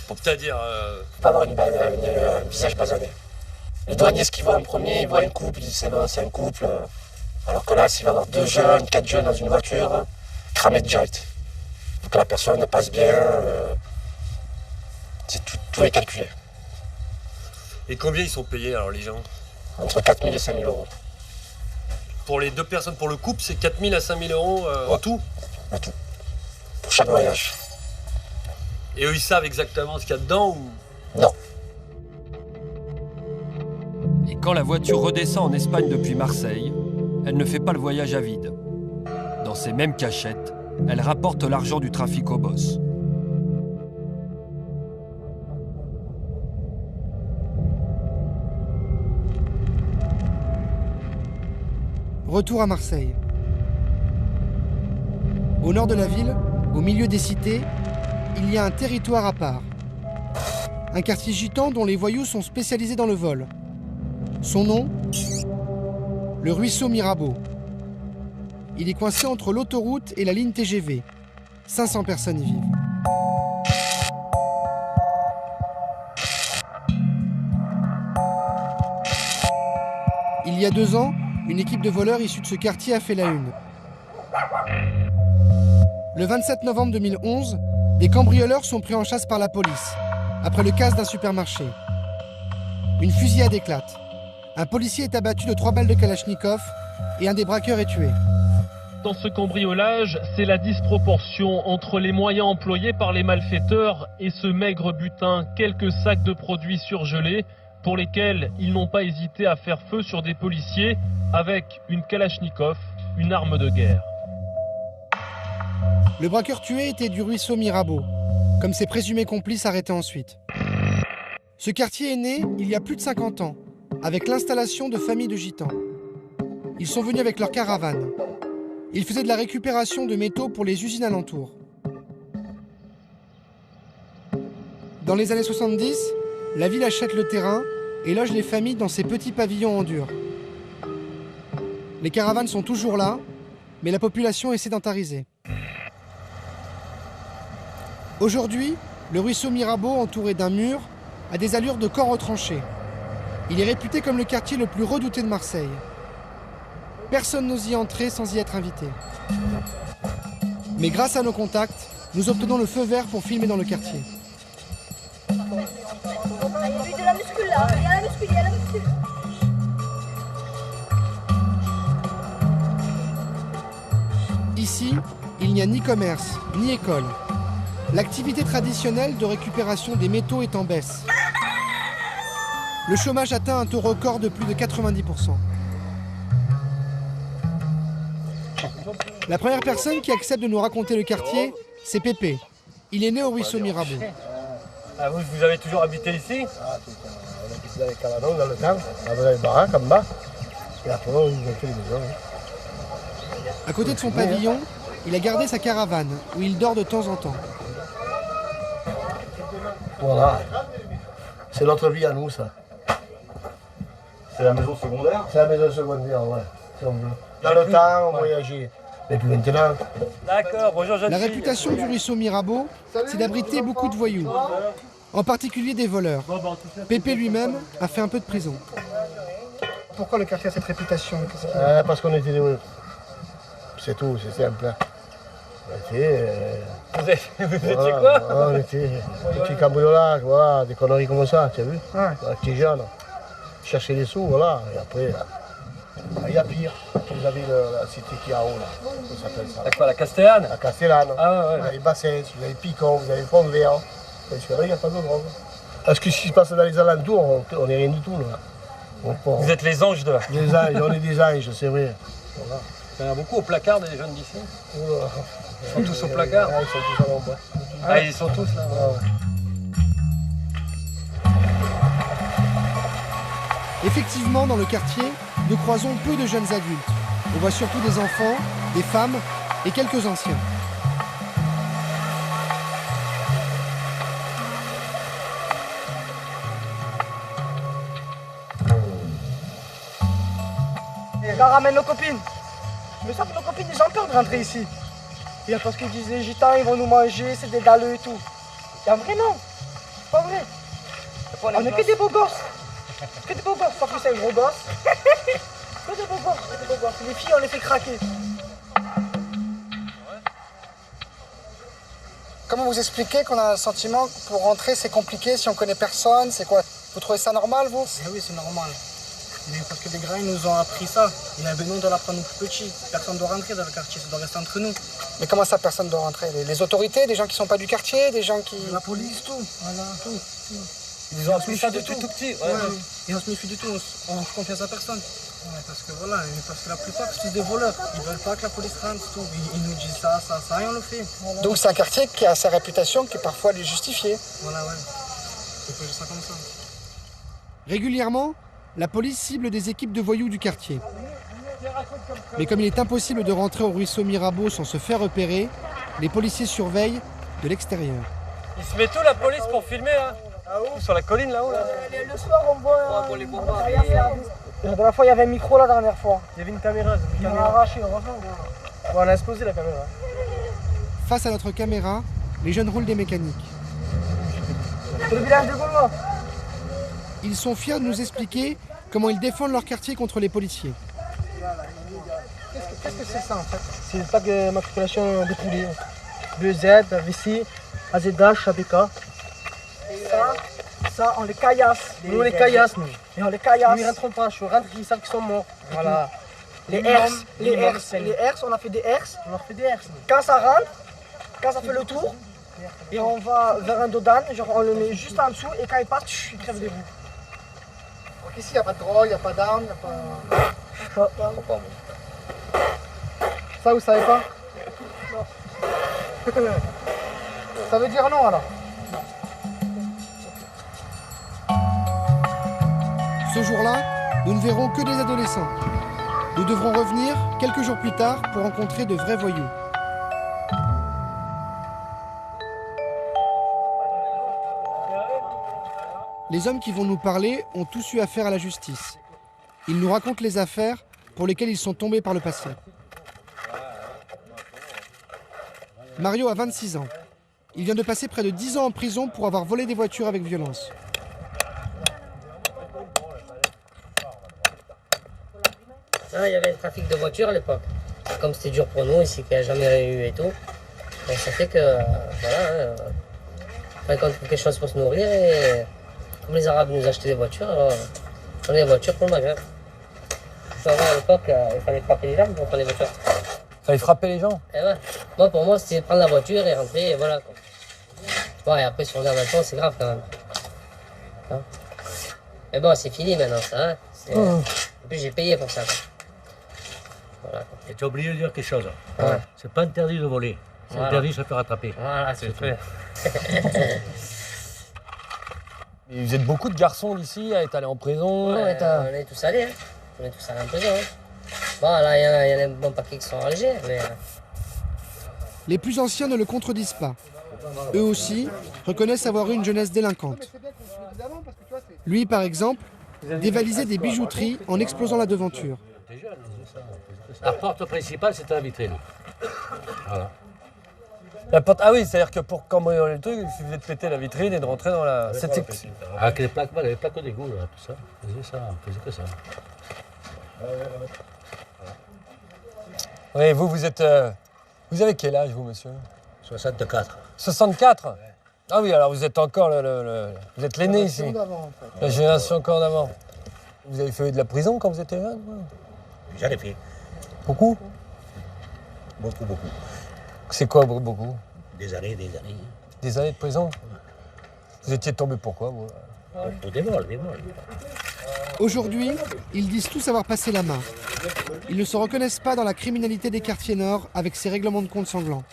C'est-à-dire Pas avoir un visage basané. Les douaniers, ce qu'ils voient en premier, ils voient une couple, ils disent c'est bon, c'est un couple. Alors que là, s'il va y avoir 2 jeunes, 4 jeunes dans une voiture, cramé direct. Il faut que la personne passe bien. Tout est calculé. Et combien ils sont payés alors les gens? Entre 4 000 et 5 000 euros. Pour les 2 personnes, pour le couple, c'est 4 000 à 5 000 euros en tout? En tout. Pour chaque voyage. Et eux, ils savent exactement ce qu'il y a dedans ou? Non. Et quand la voiture redescend en Espagne depuis Marseille, elle ne fait pas le voyage à vide. Dans ces mêmes cachettes, elle rapporte l'argent du trafic au boss. Retour à Marseille. Au nord de la ville, au milieu des cités, il y a un territoire à part. Un quartier gitan dont les voyous sont spécialisés dans le vol. Son nom ? Le ruisseau Mirabeau. Il est coincé entre l'autoroute et la ligne TGV. 500 personnes y vivent. Il y a 2 ans, une équipe de voleurs issue de ce quartier a fait la une. Le 27 novembre 2011, des cambrioleurs sont pris en chasse par la police, après le casse d'un supermarché. Une fusillade éclate. Un policier est abattu de 3 balles de Kalachnikov et un des braqueurs est tué. Dans ce cambriolage, c'est la disproportion entre les moyens employés par les malfaiteurs et ce maigre butin, quelques sacs de produits surgelés, pour lesquels ils n'ont pas hésité à faire feu sur des policiers avec une Kalachnikov, une arme de guerre. Le braqueur tué était du ruisseau Mirabeau, comme ses présumés complices arrêtés ensuite. Ce quartier est né il y a plus de 50 ans, avec l'installation de familles de gitans. Ils sont venus avec leur caravane. Ils faisaient de la récupération de métaux pour les usines alentours. Dans les années 70, la ville achète le terrain et loge les familles dans ces petits pavillons en dur. Les caravanes sont toujours là, mais la population est sédentarisée. Aujourd'hui, le ruisseau Mirabeau, entouré d'un mur, a des allures de camp retranché. Il est réputé comme le quartier le plus redouté de Marseille. Personne n'ose y entrer sans y être invité. Mais grâce à nos contacts, nous obtenons le feu vert pour filmer dans le quartier. Il y a de la muscule là, il y a la muscule, il y a la muscule. Ici, il n'y a ni commerce, ni école. L'activité traditionnelle de récupération des métaux est en baisse. Le chômage atteint un taux record de plus de 90%. La première personne qui accepte de nous raconter le quartier, c'est Pépé. Il est né au ruisseau Mirabeau. Ah, vous avez toujours habité ici? Ah, tout ça. On a habité dans les cabanons dans le temps, on avait les baraques en bas. Et après, on a fait les maisons. À côté de son pavillon, il a gardé sa caravane, où il dort de temps en temps. Voilà. C'est notre vie à nous, ça. C'est la maison secondaire? C'est la maison secondaire, ouais. Si on veut. Dans le temps, on voyageait. Mais puis maintenant. D'accord, bonjour jeune La fille. réputation du ruisseau Mirabeau, c'est d'abriter beaucoup de voyous, en particulier des voleurs. Pépé lui-même a fait un peu de prison. Pourquoi le quartier a cette réputation? Parce qu'on était des... C'est tout, c'est simple. On était... Vous étiez quoi? On était des petits cambriolages, voilà, des conneries comme ça, tu as vu? Ouais. On était jeunes. Chercher les sous, voilà. Et après, il y a pire. Vous avez la cité qui est en haut, là. Ça s'appelle ça. La quoi, la Castellane? La Castellane. Ah ouais, Vous avez Bassès, vous avez Picon, vous avez Font-Vert. Parce que là, il n'y a pas de drogue. Parce que ce qui se passe dans les alentours, on n'est rien du tout, là. Vous êtes les anges de... Les anges, on est des anges, c'est vrai. Voilà. Il y en a beaucoup au placard des jeunes d'ici. Oula. Ils sont tous au placard? Ils sont tous à l'ombre. Ah, ils sont tous là. Effectivement, dans le quartier, nous croisons peu de jeunes adultes. On voit surtout des enfants, des femmes et quelques anciens. On ramène nos copines. Mais ça, nos copines, ils ont peur de rentrer ici. Et parce qu'ils disent les gitans, ils vont nous manger, c'est des daleux et tout. Et en vrai, non. C'est pas vrai. On est que des beaux gosses. Que des beaux gosses. Pas que c'est un gros gosse. Que des beaux gosses, que des beaux gosses. Les filles, on les fait craquer. Comment vous expliquez qu'on a un sentiment que pour rentrer, c'est compliqué si on connaît personne? C'est quoi? Vous trouvez ça normal, vous? Oui, c'est normal. Mais parce que les grands ils nous ont appris ça. Nous, on doit l'apprendre aux plus petits. Personne ne doit rentrer dans le quartier, ça doit rester entre nous. Mais comment ça, personne ne doit rentrer? Les autorités, des gens qui ne sont pas du quartier, des gens qui... La police, tout. Voilà, tout. Ils ont appris ça depuis tout petit. Ouais. Et on se méfie du tout, on fait confiance à personne. Ouais, parce que voilà, parce que la plupart c'est tous des voleurs. Ils veulent pas que la police rentre, tout. Ils nous disent ça, et on le fait. Voilà. Donc c'est un quartier qui a sa réputation, qui parfois est justifiée. Voilà, ouais. On peut dire ça comme ça. Régulièrement, la police cible des équipes de voyous du quartier. Mais comme il est impossible de rentrer au ruisseau Mirabeau sans se faire repérer, les policiers surveillent de l'extérieur. Il se met tout la police pour filmer là? Sur la colline là-haut là? Le soir on voit... pour les bombarder. La dernière fois il y avait un micro la dernière fois. Il y avait une caméra. Une caméra arrachée, heureusement. On a explosé la caméra. Face à notre caméra, les jeunes roulent des mécaniques. C'est le village de Gaulois. Ils sont fiers de nous expliquer comment ils défendent leur quartier contre les policiers. Qu'est-ce que c'est ça en fait? C'est le pack de matriculation des poulets. 2Z, VC, AZH, ABK. Ça, on les caillasse. Nous, on les caillasse, nous. Et on les caillasse. Nous, ils rentrent pas. Je rentre, ils savent qu'ils sont morts. Voilà. Les herses, on a fait des herses. On a fait des herses. Quand ça rentre, quand ça fait le tour, et on va vers un dodan, genre on le met juste en dessous, et quand il part, il crève des roues. Donc ici, il n'y a pas de drogue, il n'y a pas d'armes, il n'y a pas... Ça, vous savez pas? Non. Ça veut dire non, alors? Ce jour-là, nous ne verrons que des adolescents. Nous devrons revenir quelques jours plus tard pour rencontrer de vrais voyous. Les hommes qui vont nous parler ont tous eu affaire à la justice. Ils nous racontent les affaires pour lesquelles ils sont tombés par le passé. Mario a 26 ans. Il vient de passer près de 10 ans en prison pour avoir volé des voitures avec violence. Ah, il y avait le trafic de voitures à l'époque. Comme c'était dur pour nous ici, qu'il n'y a jamais eu et tout. Donc ça fait que, voilà, quand on trouve quelque chose pour se nourrir, et comme les Arabes nous achetaient des voitures, alors on prenait des voitures pour le Maghreb. À l'époque, il fallait frapper les gens pour prendre les voitures. Il fallait frapper les gens? Et ouais. Moi, pour moi, c'était prendre la voiture et rentrer, et voilà. Quoi. Bon, et après, si on regarde maintenant, c'est grave quand même. Hein? Mais bon, c'est fini maintenant, ça. Hein? En plus, j'ai payé pour ça. Quoi. Voilà. Et tu as oublié de dire quelque chose. Ouais. C'est pas interdit de voler. C'est interdit de se faire attraper. Voilà, c'est tout. Et vous êtes beaucoup de garçons d'ici à être allés en prison? Ouais, on est tous allés. Hein. On est tous allés en prison. Hein. Bon, là, il y en a un bon paquet qui sont allégés, mais... Les plus anciens ne le contredisent pas. Eux aussi reconnaissent avoir eu une jeunesse délinquante. Lui, par exemple, dévalisait des bijouteries en explosant la devanture. La porte principale, c'était la vitrine. Voilà. La porte... Ah oui, c'est-à-dire que pour cambrioler le truc, il suffisait de péter la vitrine et de rentrer dans la... Avec les plaques d'égout, là, tout ça. On faisait ça, on faisait que ça. Oui, vous êtes... Vous avez quel âge, vous, monsieur? 64. 64? Ouais. Ah oui, alors vous êtes encore vous êtes l'aîné ici. La génération encore d'avant. Vous avez fait de la prison quand vous étiez jeune? J'en ai fait. Beaucoup? Beaucoup. C'est quoi, beaucoup? Des années. Des années de prison? Vous étiez tombé pourquoi, vous? Pour des vols. Aujourd'hui, ils disent tous avoir passé la main. Ils ne se reconnaissent pas dans la criminalité des quartiers nord avec ses règlements de compte sanglants.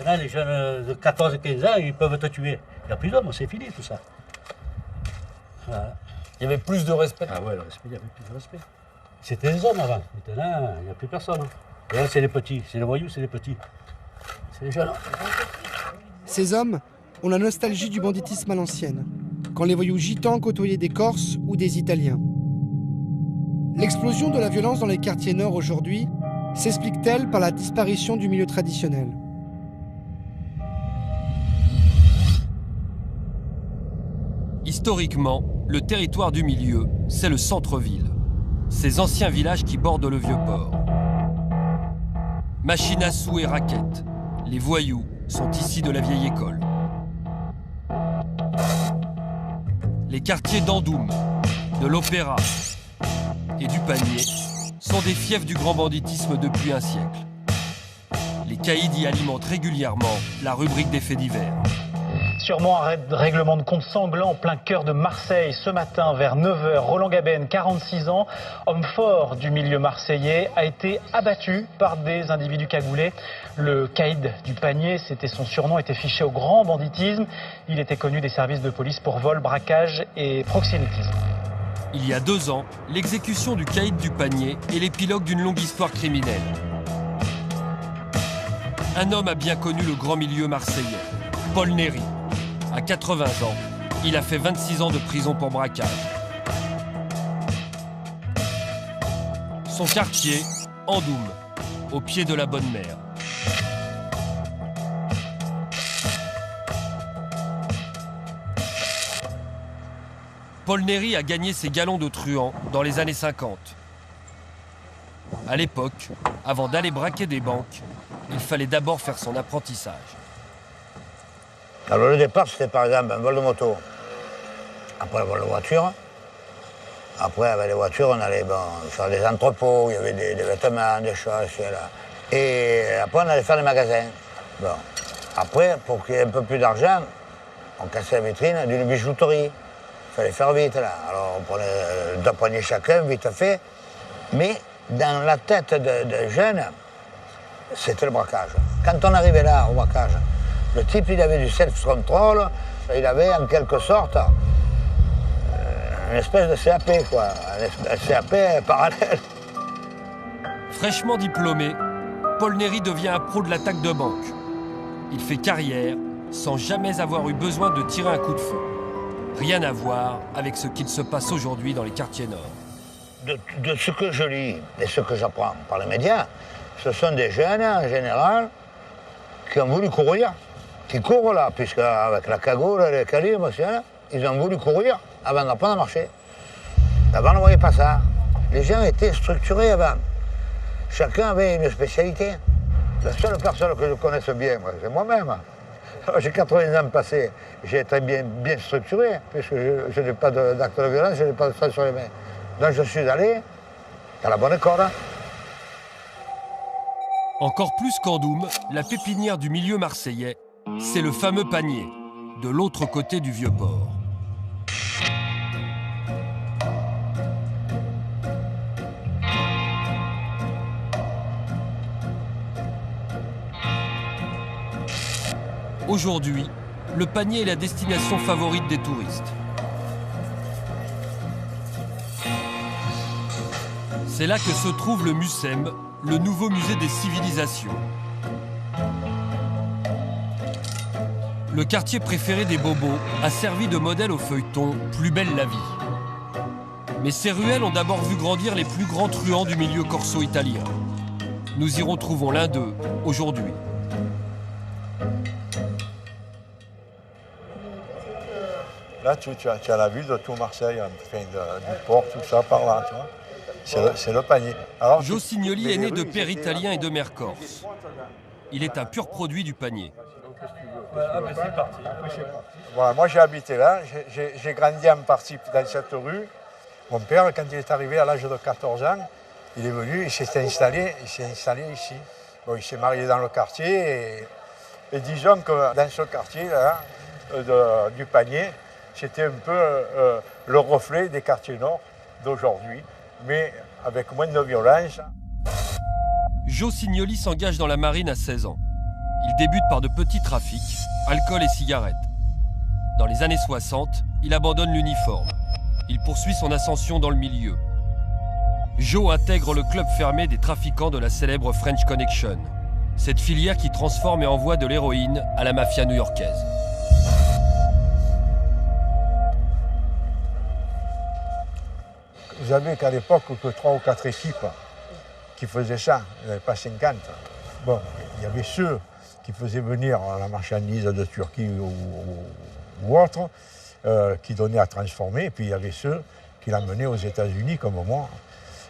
Là, les jeunes de 14 et 15 ans, ils peuvent te tuer. Il n'y a plus d'hommes, c'est fini tout ça. Voilà. Il y avait plus de respect? Ah ouais, il y avait plus de respect. C'était les hommes avant. Maintenant, il n'y a plus personne. Et là, c'est les petits. C'est les voyous, c'est les petits. C'est les jeunes. Ces hommes ont la nostalgie du banditisme à l'ancienne, quand les voyous gitans côtoyaient des Corses ou des Italiens. L'explosion de la violence dans les quartiers nord aujourd'hui s'explique-t-elle par la disparition du milieu traditionnel? Historiquement, le territoire du milieu, c'est le centre-ville. Ces anciens villages qui bordent le Vieux-Port. Machines à sous et raquettes, les voyous sont ici de la vieille école. Les quartiers d'Andoum, de l'Opéra et du Panier sont des fiefs du grand banditisme depuis un siècle. Les caïds y alimentent régulièrement la rubrique des faits divers. Sûrement un règlement de compte sanglant en plein cœur de Marseille. Ce matin, vers 9h, Roland Gabenne, 46 ans, homme fort du milieu marseillais, a été abattu par des individus cagoulés. Le caïd du Panier, c'était son surnom, était fiché au grand banditisme. Il était connu des services de police pour vol, braquage et proxénétisme. Il y a 2 ans, l'exécution du caïd du Panier est l'épilogue d'une longue histoire criminelle. Un homme a bien connu le grand milieu marseillais, Paul Néry. À 80 ans, il a fait 26 ans de prison pour braquage. Son quartier, Andoum, au pied de la Bonne Mer. Paul Néry a gagné ses galons de truand dans les années 50. À l'époque, avant d'aller braquer des banques, il fallait d'abord faire son apprentissage. Alors le départ, c'était par exemple un vol de moto. Après le vol de voiture. Après, avec les voitures, on allait faire des entrepôts, il y avait des vêtements, des choses, là. Et après, on allait faire des magasins. Bon. Après, pour qu'il y ait un peu plus d'argent, on cassait la vitrine d'une bijouterie. Il fallait faire vite, là. Alors, on prenait chacun, vite fait. Mais dans la tête de jeunes, c'était le braquage. Quand on arrivait là, au braquage, Le type, il avait du self-control, il avait en quelque sorte une espèce de CAP, quoi, un CAP parallèle. Fraîchement diplômé, Paul Néry devient un pro de l'attaque de banque. Il fait carrière sans jamais avoir eu besoin de tirer un coup de feu. Rien à voir avec ce qu'il se passe aujourd'hui dans les quartiers nord. De ce que je lis et ce que j'apprends par les médias, ce sont des jeunes, en général, qui ont voulu courir, qui courent là, puisque avec la cagoule et les calibres, ils ont voulu courir avant d'apprendre à marcher. Avant, on ne voyait pas ça. Les gens étaient structurés avant. Chacun avait une spécialité. La seule personne que je connaisse bien, c'est moi-même. J'ai 80 ans passés, j'ai été bien structuré, puisque je n'ai pas d'acte de violence, je n'ai pas de sang sur les mains. Donc je suis allé à la bonne école. Encore plus qu'Andoum, la pépinière du milieu marseillais, c'est le fameux panier, de l'autre côté du Vieux-Port. Aujourd'hui, le panier est la destination favorite des touristes. C'est là que se trouve le MUSEM, le nouveau musée des civilisations. Le quartier préféré des bobos a servi de modèle au feuilleton Plus belle la vie. Mais ces ruelles ont d'abord vu grandir les plus grands truands du milieu corso-italien. Nous y retrouvons l'un d'eux aujourd'hui. Là, tu as la vue de tout Marseille, enfin, du port, tout ça par là, tu vois. C'est le panier. Alors, Joe Signoli est né de père italien et de mère corse. Il est un pur produit du panier. Ah ben c'est parti. Voilà, moi j'ai habité là, j'ai grandi en partie dans cette rue. Mon père, quand il est arrivé à l'âge de 14 ans, il est venu, il s'est installé ici. Bon, il s'est marié dans le quartier et disons que dans ce quartier-là, du panier, c'était un peu le reflet des quartiers nord d'aujourd'hui, mais avec moins de violence. Joe Signoli s'engage dans la marine à 16 ans. Il débute par de petits trafics, alcool et cigarettes. Dans les années 60, il abandonne l'uniforme. Il poursuit son ascension dans le milieu. Joe intègre le club fermé des trafiquants de la célèbre French Connection, cette filière qui transforme et envoie de l'héroïne à la mafia new-yorkaise. Vous savez qu'à l'époque, que 3 ou 4 équipes qui faisaient ça, il n'y avait pas 50. Bon, il y avait ceux qui faisaient venir la marchandise de Turquie ou autre, qui donnaient à transformer, et puis il y avait ceux qui l'amenaient aux États-Unis, comme moi.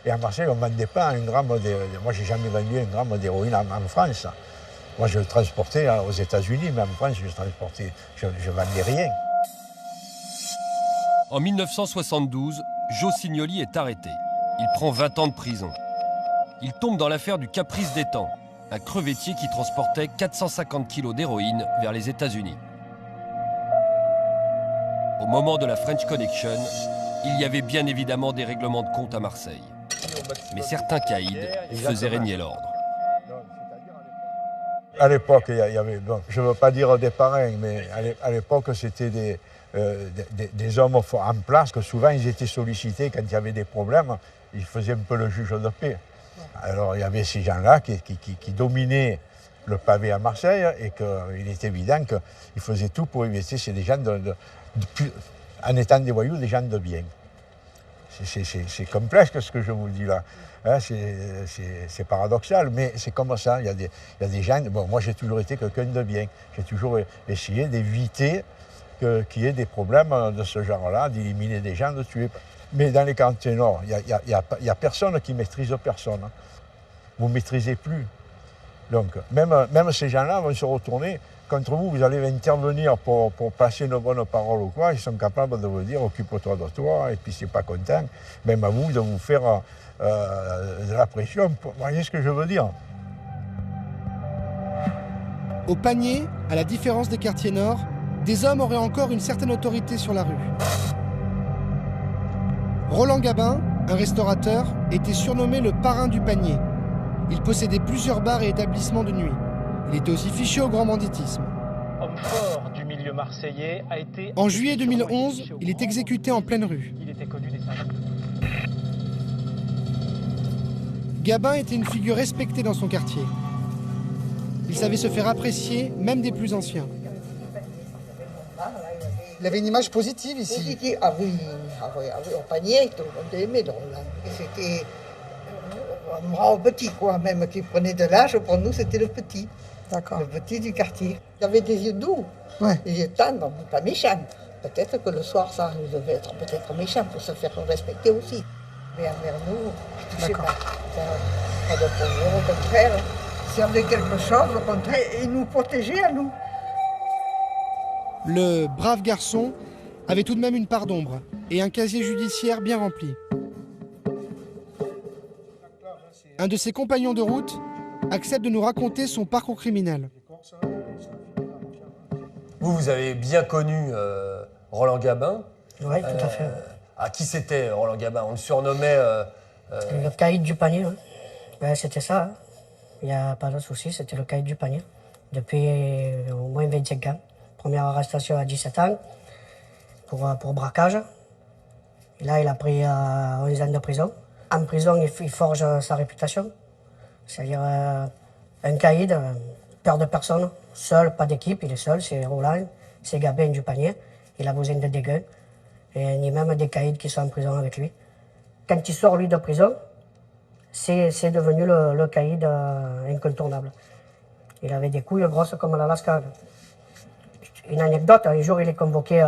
Et à Marseille, on ne vendait pas un gramme d'héroïne. Moi, je n'ai jamais vendu un gramme d'héroïne en France. Moi, je le transportais aux États-Unis, mais en France, je ne vendais rien. En 1972, Joe Signoli est arrêté. Il prend 20 ans de prison. Il tombe dans l'affaire du Caprice d'Étang, un crevettier qui transportait 450 kilos d'héroïne vers les États-Unis. Au moment de la French Connection, il y avait bien évidemment des règlements de compte à Marseille. Mais certains caïds faisaient régner l'ordre. À l'époque, il y avait, bon, je ne veux pas dire des parrains, mais à l'époque, c'était des hommes en place que souvent ils étaient sollicités quand il y avait des problèmes. Ils faisaient un peu le juge de paix. Alors il y avait ces gens-là qui dominaient le pavé à Marseille et qu'il est évident qu'ils faisaient tout pour éviter. C'est des gens en étant des voyous, des gens de bien. C'est complexe ce que je vous dis là. Hein, c'est paradoxal, mais c'est comme ça. Il y a des gens. Bon, moi j'ai toujours été quelqu'un de bien. J'ai toujours essayé d'éviter qu'il y ait des problèmes de ce genre-là, d'éliminer des gens, de tuer. Mais dans les quartiers nord, il n'y a personne qui maîtrise personne. Vous ne maîtrisez plus. Donc, même ces gens-là vont se retourner contre vous. Vous allez intervenir pour passer une bonne parole ou quoi. Ils sont capables de vous dire « occupe-toi de toi » et puis c'est pas content. Même à vous de vous faire de la pression. Vous voyez ce que je veux dire? Au panier, à la différence des quartiers nord, des hommes auraient encore une certaine autorité sur la rue. Roland Gabin, un restaurateur, était surnommé le parrain du panier. Il possédait plusieurs bars et établissements de nuit. Il était aussi fiché au grand banditisme. fort du milieu marseillais, a été... En juillet 2011, il est exécuté en pleine rue. Il était connu des services. Gabin était une figure respectée dans son quartier. Il savait se faire apprécier, même des plus anciens. Il avait une image positive ici. Positive, ah oui, au panier, tout le monde aimait. C'était un grand petit, quoi, même qui prenait de l'âge, pour nous c'était le petit. D'accord. Le petit du quartier. Il avait des yeux doux, des yeux tendres, pas méchants. Peut-être que le soir, ça, il devait être peut-être méchant pour se faire respecter aussi. Mais envers nous, je sais pas. Pas de problème, au contraire. S'il y avait quelque chose, au contraire, il nous protégeait à nous. Le brave garçon avait tout de même une part d'ombre et un casier judiciaire bien rempli. Un de ses compagnons de route accepte de nous raconter son parcours criminel. Vous avez bien connu Roland Gabin. Oui, tout à fait. À qui c'était Roland Gabin? On le surnommait... Le caïd du panier, oui. Ben, c'était ça, hein. Il n'y a pas de souci, c'était le caïd du panier. Depuis au moins 25 ans. Première arrestation à 17 ans pour braquage. Et là, il a pris 11 ans de prison. En prison, il forge sa réputation. C'est-à-dire un caïd, peur de personne, seul, pas d'équipe, il est seul, c'est Roland, c'est Gabin du panier. Il a besoin de dégâts. Et ni même des caïds qui sont en prison avec lui. Quand il sort, lui, de prison, c'est devenu le caïd incontournable. Il avait des couilles grosses comme l'Alaska. Une anecdote, un jour, il est convoqué,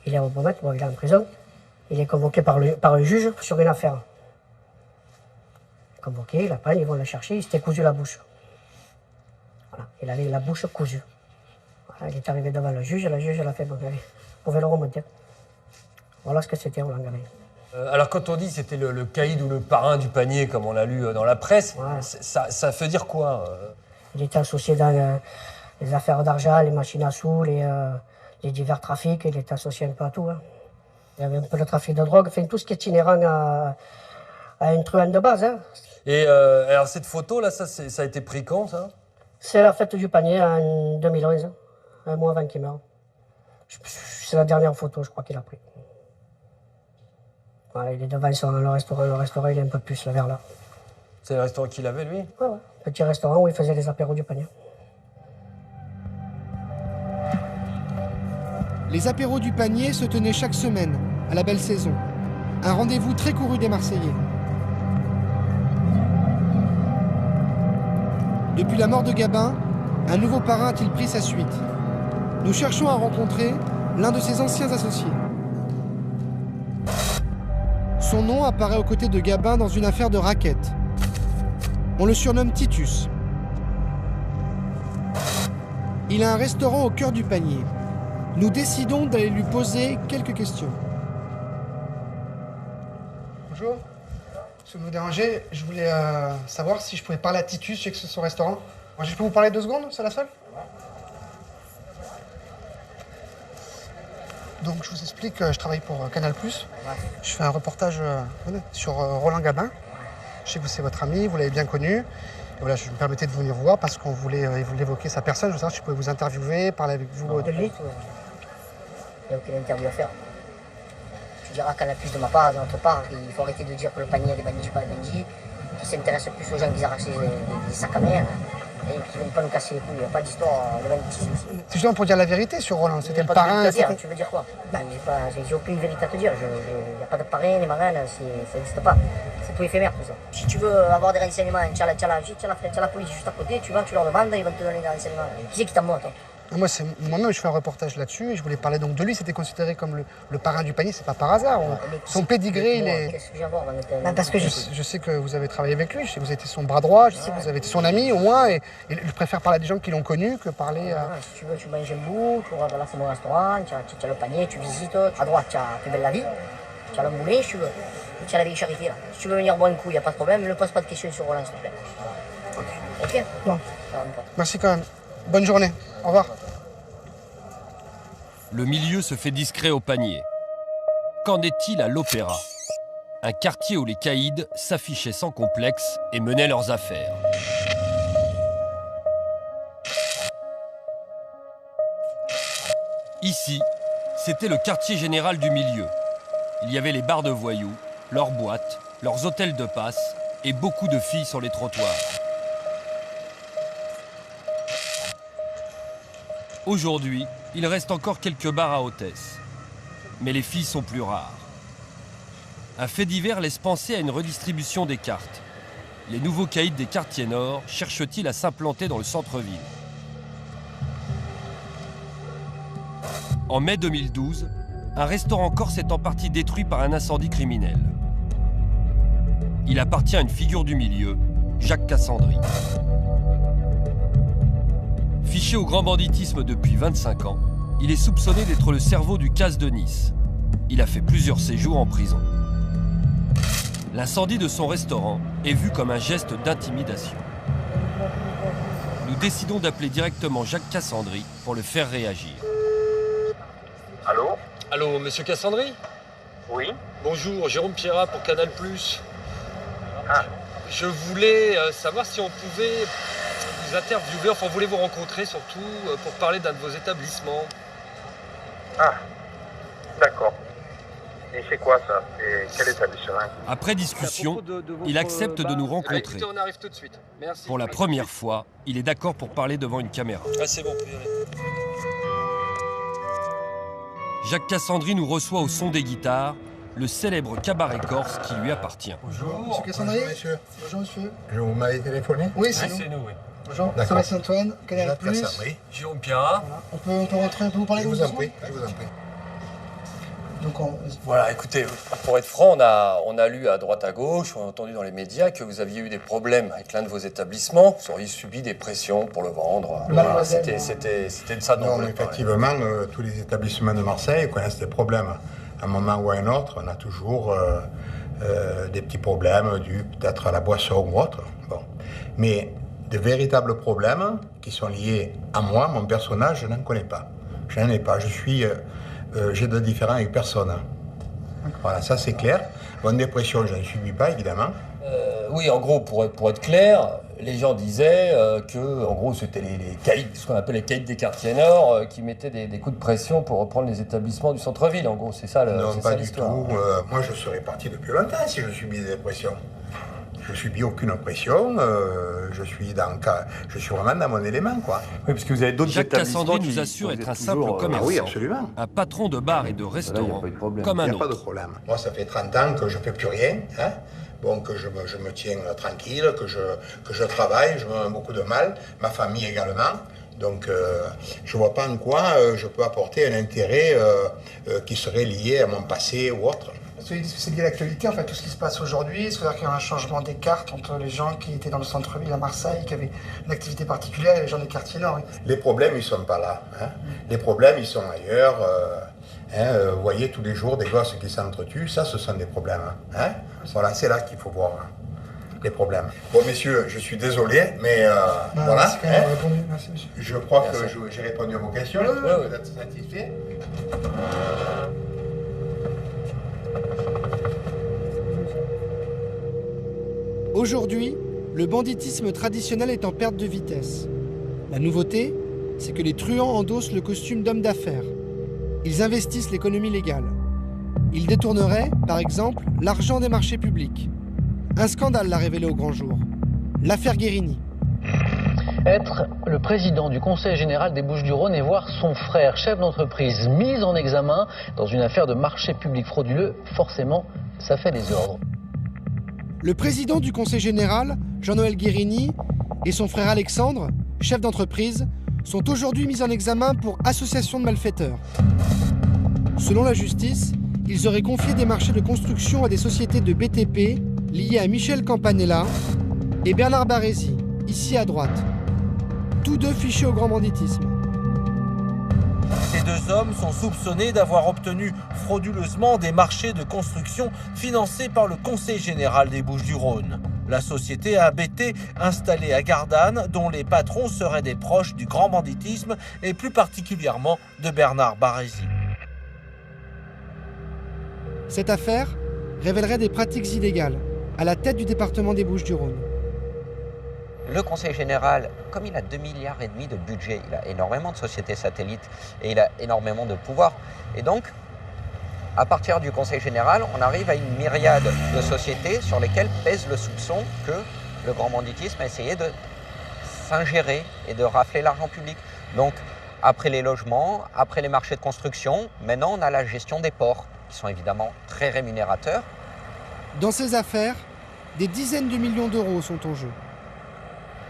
il est au Beaumet, bon, il est en prison, il est convoqué par un juge sur une affaire. Convoqué, il apprend, ils vont le chercher, il s'était cousu la bouche. Voilà, il avait la bouche cousue. Voilà, il est arrivé devant le juge l'a fait, bon, allez, vous pouvez le remonter. Voilà ce que c'était Roland Gabin. Alors quand on dit c'était le caïd ou le parrain du panier, comme on l'a lu dans la presse, ça veut dire quoi Il était associé dans les affaires d'argent, les machines à sous, les divers trafics, il était associé un peu à tout. Hein. Il y avait un peu le trafic de drogue, enfin, tout ce qui est inhérent à un truand de base. Hein. Et alors cette photo là, ça a été pris quand ça? C'est la fête du panier en 2011, un mois avant qu'il meure. C'est la dernière photo, je crois qu'il a pris. Voilà, il est devant le restaurant il est un peu plus là, vers là. C'est le restaurant qu'il avait lui? Ouais. Petit restaurant où il faisait les apéros du panier. Les apéros du panier se tenaient chaque semaine, à la belle saison. Un rendez-vous très couru des Marseillais. Depuis la mort de Gabin, un nouveau parrain a-t-il pris sa suite? Nous cherchons à rencontrer l'un de ses anciens associés. Son nom apparaît aux côtés de Gabin dans une affaire de racket. On le surnomme Titus. Il a un restaurant au cœur du panier. Nous décidons d'aller lui poser quelques questions. Bonjour. Si vous me dérangez, je voulais savoir si je pouvais parler à Titus, je sais que c'est son restaurant. Moi, je peux vous parler 2 secondes, c'est la seule? Donc, je vous explique, je travaille pour Canal+. Je fais un reportage sur Roland Gabin. Je sais que c'est votre ami, vous l'avez bien connu. Et voilà, je me permettais de venir voir parce qu'on voulait évoquer sa personne. Je veux savoir si je pouvais vous interviewer, parler avec vous. De lui, il n'y a aucune interview à faire. Tu diras qu'à la plus de ma part, de notre part, il faut arrêter de dire que le panier des bandits, pas des bandits, qui s'intéresse plus aux gens qui arrachent les sacs à mer et qui ne viennent pas nous casser les couilles. Il n'y a pas d'histoire de banditisme ici. C'est justement pour dire la vérité sur Roland, c'était le pas parrain. De dire, tu veux dire quoi? J'ai aucune vérité à te dire. Il n'y a pas de parrain, les marraines, ça n'existe pas. C'est tout éphémère tout ça. Si tu veux avoir des renseignements, tu as la police juste à côté, tu vas, tu leur demandes, ils vont te donner des renseignements. Qui c'est qui t'envoie, toi? Moi-même, je fais un reportage là-dessus et je voulais parler donc de lui. C'était considéré comme le parrain du panier, c'est pas par hasard. Son pédigré, il est. Qu'est-ce que j'ai à voir? Parce que je sais que vous avez travaillé avec lui, je sais que vous avez été son bras droit, je sais que vous avez été son ami au moins, et je préfère parler à des gens qui l'ont connu que parler à. Si tu veux, tu manges un bout, tu vois, là c'est mon restaurant, tu as le panier, tu visites, à droite tu as Plus belle la vie, tu as le moulet, si tu veux, tu as la vieille charité là. Si tu veux venir boire un coup, il n'y a pas de problème, ne pose pas de questions sur Roland, s'il te plaît. Ok? Bon. Merci quand même. Bonne journée. Au revoir. Le milieu se fait discret au panier. Qu'en est-il à l'Opéra? Un quartier où les caïds s'affichaient sans complexe et menaient leurs affaires. Ici, c'était le quartier général du milieu. Il y avait les bars de voyous, leurs boîtes, leurs hôtels de passe et beaucoup de filles sur les trottoirs. Aujourd'hui, il reste encore quelques bars à hôtesses. Mais les filles sont plus rares. Un fait divers laisse penser à une redistribution des cartes. Les nouveaux caïds des quartiers nord cherchent-ils à s'implanter dans le centre-ville? En mai 2012, un restaurant corse est en partie détruit par un incendie criminel. Il appartient à une figure du milieu, Jacques Cassandry. Fiché au grand banditisme depuis 25 ans, il est soupçonné d'être le cerveau du CAS de Nice. Il a fait plusieurs séjours en prison. L'incendie de son restaurant est vu comme un geste d'intimidation. Nous décidons d'appeler directement Jacques Cassandry pour le faire réagir. Allô? Allô, monsieur Cassandry? Oui. Bonjour, Jérôme Pierrat pour Canal+. Ah. Je voulais savoir si on pouvait vous interviewer, enfin on voulait vous rencontrer surtout pour parler d'un de vos établissements. Ah, d'accord. Et c'est quoi ça? Et quel établissement? Après discussion, il accepte de nous rencontrer. Écoutez, on arrive tout de suite. Merci. Pour la première fois, il est d'accord pour parler devant une caméra. Ah, c'est bon, puis allez. Jacques Cassandry nous reçoit au son des guitares, le célèbre cabaret corse qui lui appartient. Bonjour, monsieur Cassandry. Bonjour, monsieur. Bonjour, monsieur. Vous m'avez téléphoné? Oui, c'est nous. Oui. Bonjour, D'accord. Sébastien Antoine, Canal+. Jacques Cassandry. Jérôme Pierrat. Voilà. On peut rentrer, on peut vous parler Je de vous vos en prie, je vous en prie. Donc Voilà, écoutez, pour être franc, on a lu à droite à gauche, on a entendu dans les médias que vous aviez eu des problèmes avec l'un de vos établissements, vous auriez subi des pressions pour le vendre. Voilà, c'était de ça dont Non, on voulait effectivement, tous les établissements de Marseille connaissent des problèmes. À un moment ou à un autre, on a toujours des petits problèmes dus peut-être à la boisson ou autre. Bon. Mais de véritables problèmes qui sont liés à moi, mon personnage, je n'en connais pas. Je n'en ai pas. J'ai de différents avec personne. Voilà, ça c'est clair. Bonne dépression, je ne subis pas, évidemment. Oui, en gros, pour être clair, les gens disaient que, en gros, c'était les caïds, ce qu'on appelle les caïds des quartiers nord, qui mettaient des coups de pression pour reprendre les établissements du centre-ville. En gros, c'est ça l'histoire. Non, pas du tout. Moi, je serais parti depuis longtemps si je subis des pressions. Je ne subis aucune pression. Je suis vraiment dans mon élément, quoi. Oui, parce que vous avez d'autres Jacques établissements Cassandry qui nous assure être un toujours, simple commerçant, oui, absolument. un patron de bar et de restaurant, comme un Il n'y a pas de autre. problème. Moi, ça fait 30 ans que je ne fais plus rien. Hein. Bon, que je me tiens tranquille, que je travaille, je me fais beaucoup de mal, ma famille également. Donc, je ne vois pas en quoi je peux apporter un intérêt qui serait lié à mon passé ou autre. c'est lié à l'actualité, en fait, tout ce qui se passe aujourd'hui. C'est-à-dire qu'il y a un changement des cartes entre les gens qui étaient dans le centre-ville à Marseille, qui avaient une activité particulière, et les gens des quartiers nord. Les problèmes, ils ne sont pas là. Hein. Les problèmes, ils sont ailleurs. Vous voyez tous les jours des gosses qui s'entretuent, ça, ce sont des problèmes. Hein. Voilà, c'est là qu'il faut voir les problèmes. Bon, messieurs, je suis désolé, mais voilà. Merci, quand même, répondu. Merci, monsieur. Je crois que j'ai répondu à vos questions. Vous êtes satisfait? Aujourd'hui, le banditisme traditionnel est en perte de vitesse. La nouveauté, c'est que les truands endossent le costume d'hommes d'affaires. Ils investissent l'économie légale. Ils détourneraient, par exemple, l'argent des marchés publics. Un scandale l'a révélé au grand jour. L'affaire Guérini. Être le président du Conseil général des Bouches-du-Rhône et voir son frère, chef d'entreprise, mis en examen dans une affaire de marché public frauduleux, forcément, ça fait des ordres. Le président du Conseil général, Jean-Noël Guérini, et son frère Alexandre, chef d'entreprise, sont aujourd'hui mis en examen pour association de malfaiteurs. Selon la justice, ils auraient confié des marchés de construction à des sociétés de BTP liées à Michel Campanella et Bernard Barézy, ici à droite. Tous deux fichés au grand banditisme. Ces deux hommes sont soupçonnés d'avoir obtenu frauduleusement des marchés de construction financés par le Conseil général des Bouches-du-Rhône. La société ABT installée à Gardanne, dont les patrons seraient des proches du grand banditisme et plus particulièrement de Bernard Barézy. Cette affaire révélerait des pratiques illégales à la tête du département des Bouches-du-Rhône. Le Conseil général, comme il a 2,5 milliards de budget, il a énormément de sociétés satellites et il a énormément de pouvoir. Et donc, à partir du Conseil général, on arrive à une myriade de sociétés sur lesquelles pèse le soupçon que le grand banditisme a essayé de s'ingérer et de rafler l'argent public. Donc, après les logements, après les marchés de construction, maintenant on a la gestion des ports, qui sont évidemment très rémunérateurs. Dans ces affaires, des dizaines de millions d'euros sont en jeu.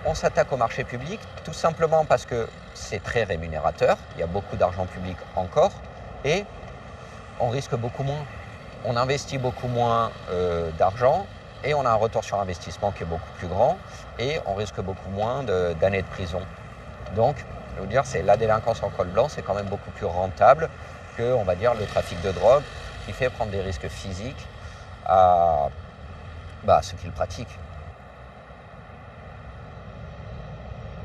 On s'attaque au marché public tout simplement parce que c'est très rémunérateur, il y a beaucoup d'argent public encore, et on risque beaucoup moins. On investit beaucoup moins d'argent et on a un retour sur investissement qui est beaucoup plus grand et on risque beaucoup moins d'années de prison. Donc, je veux dire, c'est la délinquance en col blanc, c'est quand même beaucoup plus rentable que, on va dire, le trafic de drogue qui fait prendre des risques physiques à ceux qui le pratiquent.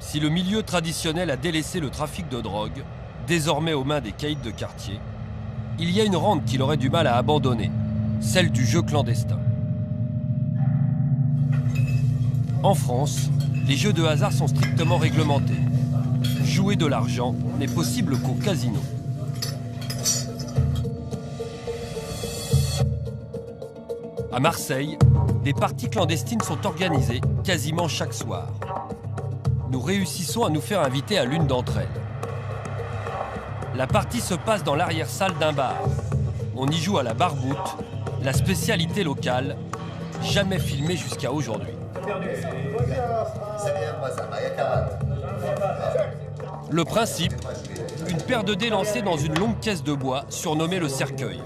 Si le milieu traditionnel a délaissé le trafic de drogue, désormais aux mains des caïds de quartier, il y a une rente qu'il aurait du mal à abandonner, celle du jeu clandestin. En France, les jeux de hasard sont strictement réglementés. Jouer de l'argent n'est possible qu'au casino. À Marseille, des parties clandestines sont organisées quasiment chaque soir. Nous réussissons à nous faire inviter à l'une d'entre elles. La partie se passe dans l'arrière-salle d'un bar. On y joue à la barboute, la spécialité locale, jamais filmée jusqu'à aujourd'hui. Le principe, une paire de dés lancés dans une longue caisse de bois surnommée le cercueil.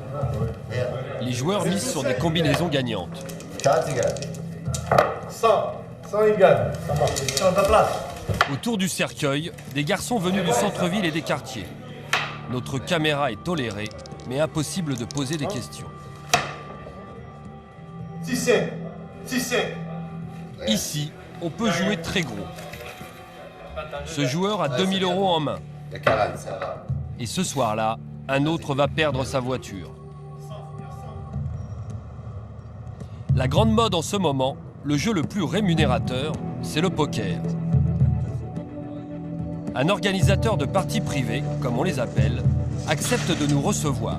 Les joueurs misent sur des combinaisons gagnantes. 100 il gagne. Ça marche. Ta place. Autour du cercueil, des garçons venus du centre-ville et des quartiers. Notre caméra est tolérée, mais impossible de poser des questions. 6 Ici, on peut jouer très gros. Ce joueur a 2000 € en main. Et ce soir-là, un autre va perdre sa voiture. La grande mode en ce moment, le jeu le plus rémunérateur, c'est le poker. Un organisateur de parties privées, comme on les appelle, accepte de nous recevoir.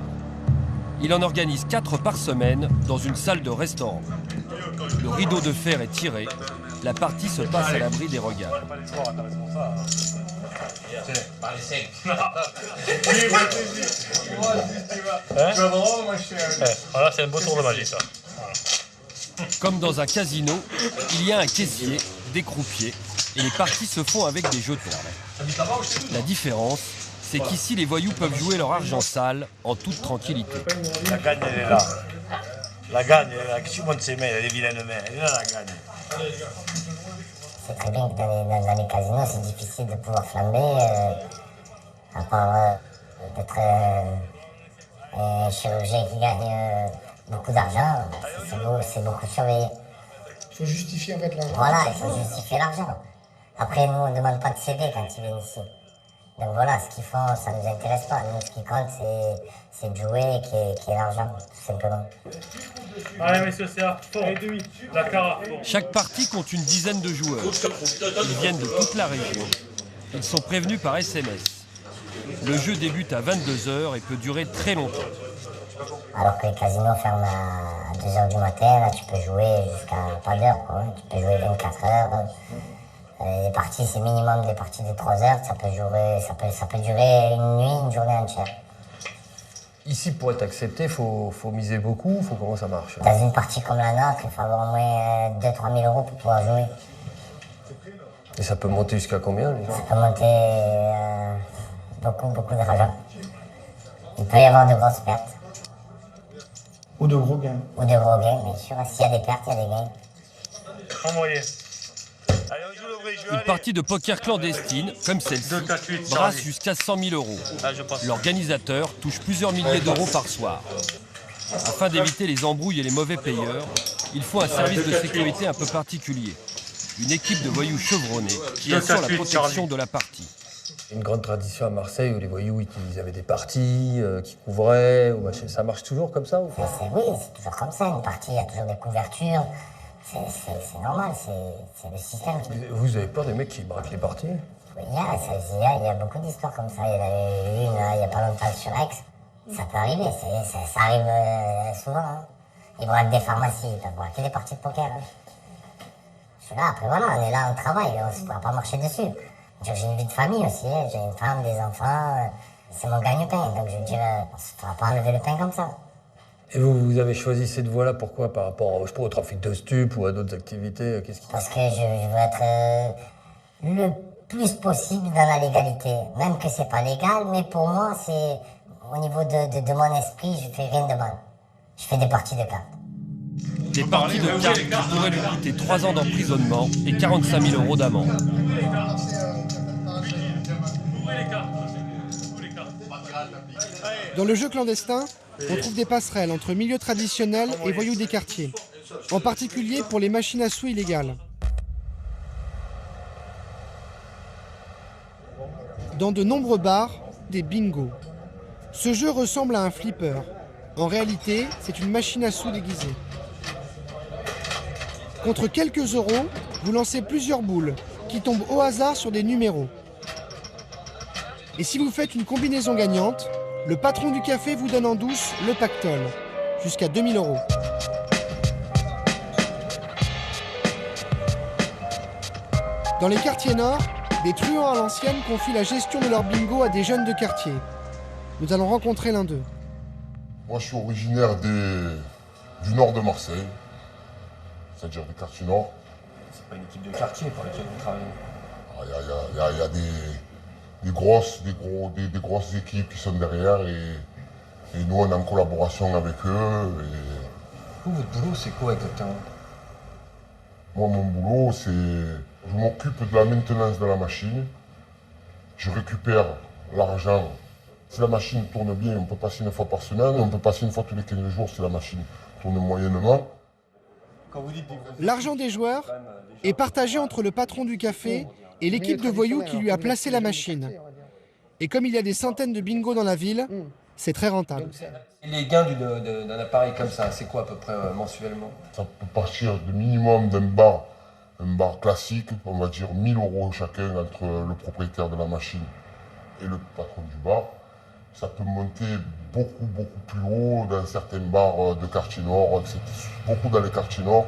Il en organise 4 par semaine dans une salle de restaurant. Le rideau de fer est tiré, la partie se passe à l'abri des regards. Voilà, c'est un beau tour de magie, ça. Comme dans un casino, il y a un caissier, des croupiers, et les parties se font avec des jetons. La différence, c'est qu'ici, les voyous peuvent jouer leur argent sale en toute tranquillité. La gagne, elle est là. La gagne, elle est là. Tout le monde ses mains, elle est vilaine main. Elle est là, la gagne. C'est très bien que dans les casinos, c'est difficile de pouvoir flamber, à part d'être chirurgien qui gagne beaucoup d'argent, c'est beaucoup surveillé. Il faut justifier en fait l'argent. Voilà, il faut justifier l'argent. Après, nous, on ne demande pas de CD quand ils viennent ici. Donc voilà, ce qu'ils font, ça ne nous intéresse pas. Nous, ce qui compte, c'est de jouer et qu'il y ait l'argent, tout simplement. Allez, messieurs, c'est à fond. La cara. Chaque partie compte une dizaine de joueurs. Ils viennent de toute la région. Ils sont prévenus par SMS. Le jeu débute à 22 h et peut durer très longtemps. Alors que les casinos ferment à 2 h du matin, là, tu peux jouer jusqu'à pas d'heure, quoi. Tu peux jouer 24 heures. Les parties, c'est minimum des parties de 3 heures. Ça peut durer une nuit, une journée entière. Ici, pour être accepté, il faut miser beaucoup. Comment ça marche? Dans une partie comme la nôtre, il faut avoir au moins 2 000 à 3 000 € pour pouvoir jouer. Et ça peut monter jusqu'à combien, les gens? Ça peut monter beaucoup d'argent. Il peut y avoir de grosses pertes. Ou de gros gains. Ou de gros gains, bien sûr. S'il y a des pertes, il y a des gains. Envoyé. Une partie de poker clandestine, comme celle-ci, brasse jusqu'à 100 000 €. L'organisateur touche plusieurs milliers d'euros par soir. Afin d'éviter les embrouilles et les mauvais payeurs, il faut un service de sécurité un peu particulier. Une équipe de voyous chevronnés qui assure la protection de la partie. Une grande tradition à Marseille où les voyous ils avaient des parties qui couvraient. Ça marche toujours comme ça ou pas? Oui, c'est toujours comme ça. Une partie, il y a toujours des couvertures. C'est normal, c'est le système qui... Vous avez peur des mecs qui braquent les parties? Il y a beaucoup d'histoires comme ça. Il y en avait une il n'y a pas longtemps sur Aix. Ça peut arriver, ça arrive souvent. Hein. Ils braquent des pharmacies, ils peuvent braquer des parties de poker. Hein. Je suis là, après voilà, on est là, on travaille, on ne pourra pas marcher dessus. J'ai une vie de famille aussi, hein. J'ai une femme, des enfants, c'est mon gagne-pain. Donc je veux dire, on ne se fera pas enlever le pain comme ça. Et vous avez choisi cette voie-là, pourquoi? Par rapport, je sais pas, au trafic de stupes ou à d'autres activités? Parce que je veux être le plus possible dans la légalité. Même que c'est pas légal, mais pour moi, c'est au niveau de mon esprit, je fais rien de mal. Je fais des parties de cartes. Des parties de cartes qui pourraient lui coûter 3 ans d'emprisonnement et 45 000 € d'amende. Dans le jeu clandestin, on trouve des passerelles entre milieux traditionnels et voyous des quartiers, en particulier pour les machines à sous illégales. Dans de nombreux bars, des bingos. Ce jeu ressemble à un flipper. En réalité, c'est une machine à sous déguisée. Contre quelques euros, vous lancez plusieurs boules qui tombent au hasard sur des numéros. Et si vous faites une combinaison gagnante, le patron du café vous donne en douce le pactole, jusqu'à 2 000 €. Dans les quartiers nord, des truands à l'ancienne confient la gestion de leur bingo à des jeunes de quartier. Nous allons rencontrer l'un d'eux. Moi, je suis originaire du nord de Marseille, c'est-à-dire des quartiers nord. C'est pas une équipe de quartier pour laquelle vous travaillez. Il y a des grosses équipes qui sont derrière et nous, on est en collaboration avec eux. Vous, votre boulot, c'est quoi exactement? Moi, mon boulot, c'est... Je m'occupe de la maintenance de la machine. Je récupère l'argent. Si la machine tourne bien, on peut passer 1 fois par semaine. On peut passer 1 fois tous les 15 jours si la machine tourne moyennement. L'argent des joueurs est partagé entre le patron du café et l'équipe de voyous qui lui a placé la machine. Et comme il y a des centaines de bingos dans la ville, c'est très rentable. Et les gains d'un appareil comme ça, c'est quoi à peu près mensuellement? Ça peut partir de minimum d'un bar classique, on va dire 1 000 € chacun entre le propriétaire de la machine et le patron du bar. Ça peut monter beaucoup plus haut dans certains bars de quartier nord, beaucoup dans les quartiers nord.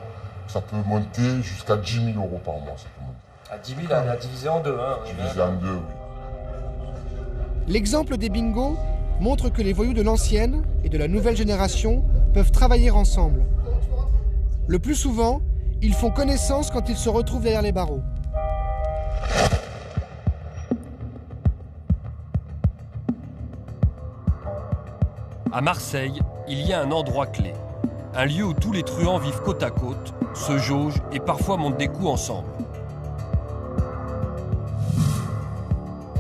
Ça peut monter jusqu'à 10 000 € par mois. Ça peut monter. À 10 000, on a divisé en deux. Hein, divisé en deux, oui. L'exemple des bingos montre que les voyous de l'ancienne et de la nouvelle génération peuvent travailler ensemble. Le plus souvent, ils font connaissance quand ils se retrouvent derrière les barreaux. À Marseille, il y a un endroit clé. Un lieu où tous les truands vivent côte à côte, se jaugent et parfois montent des coups ensemble.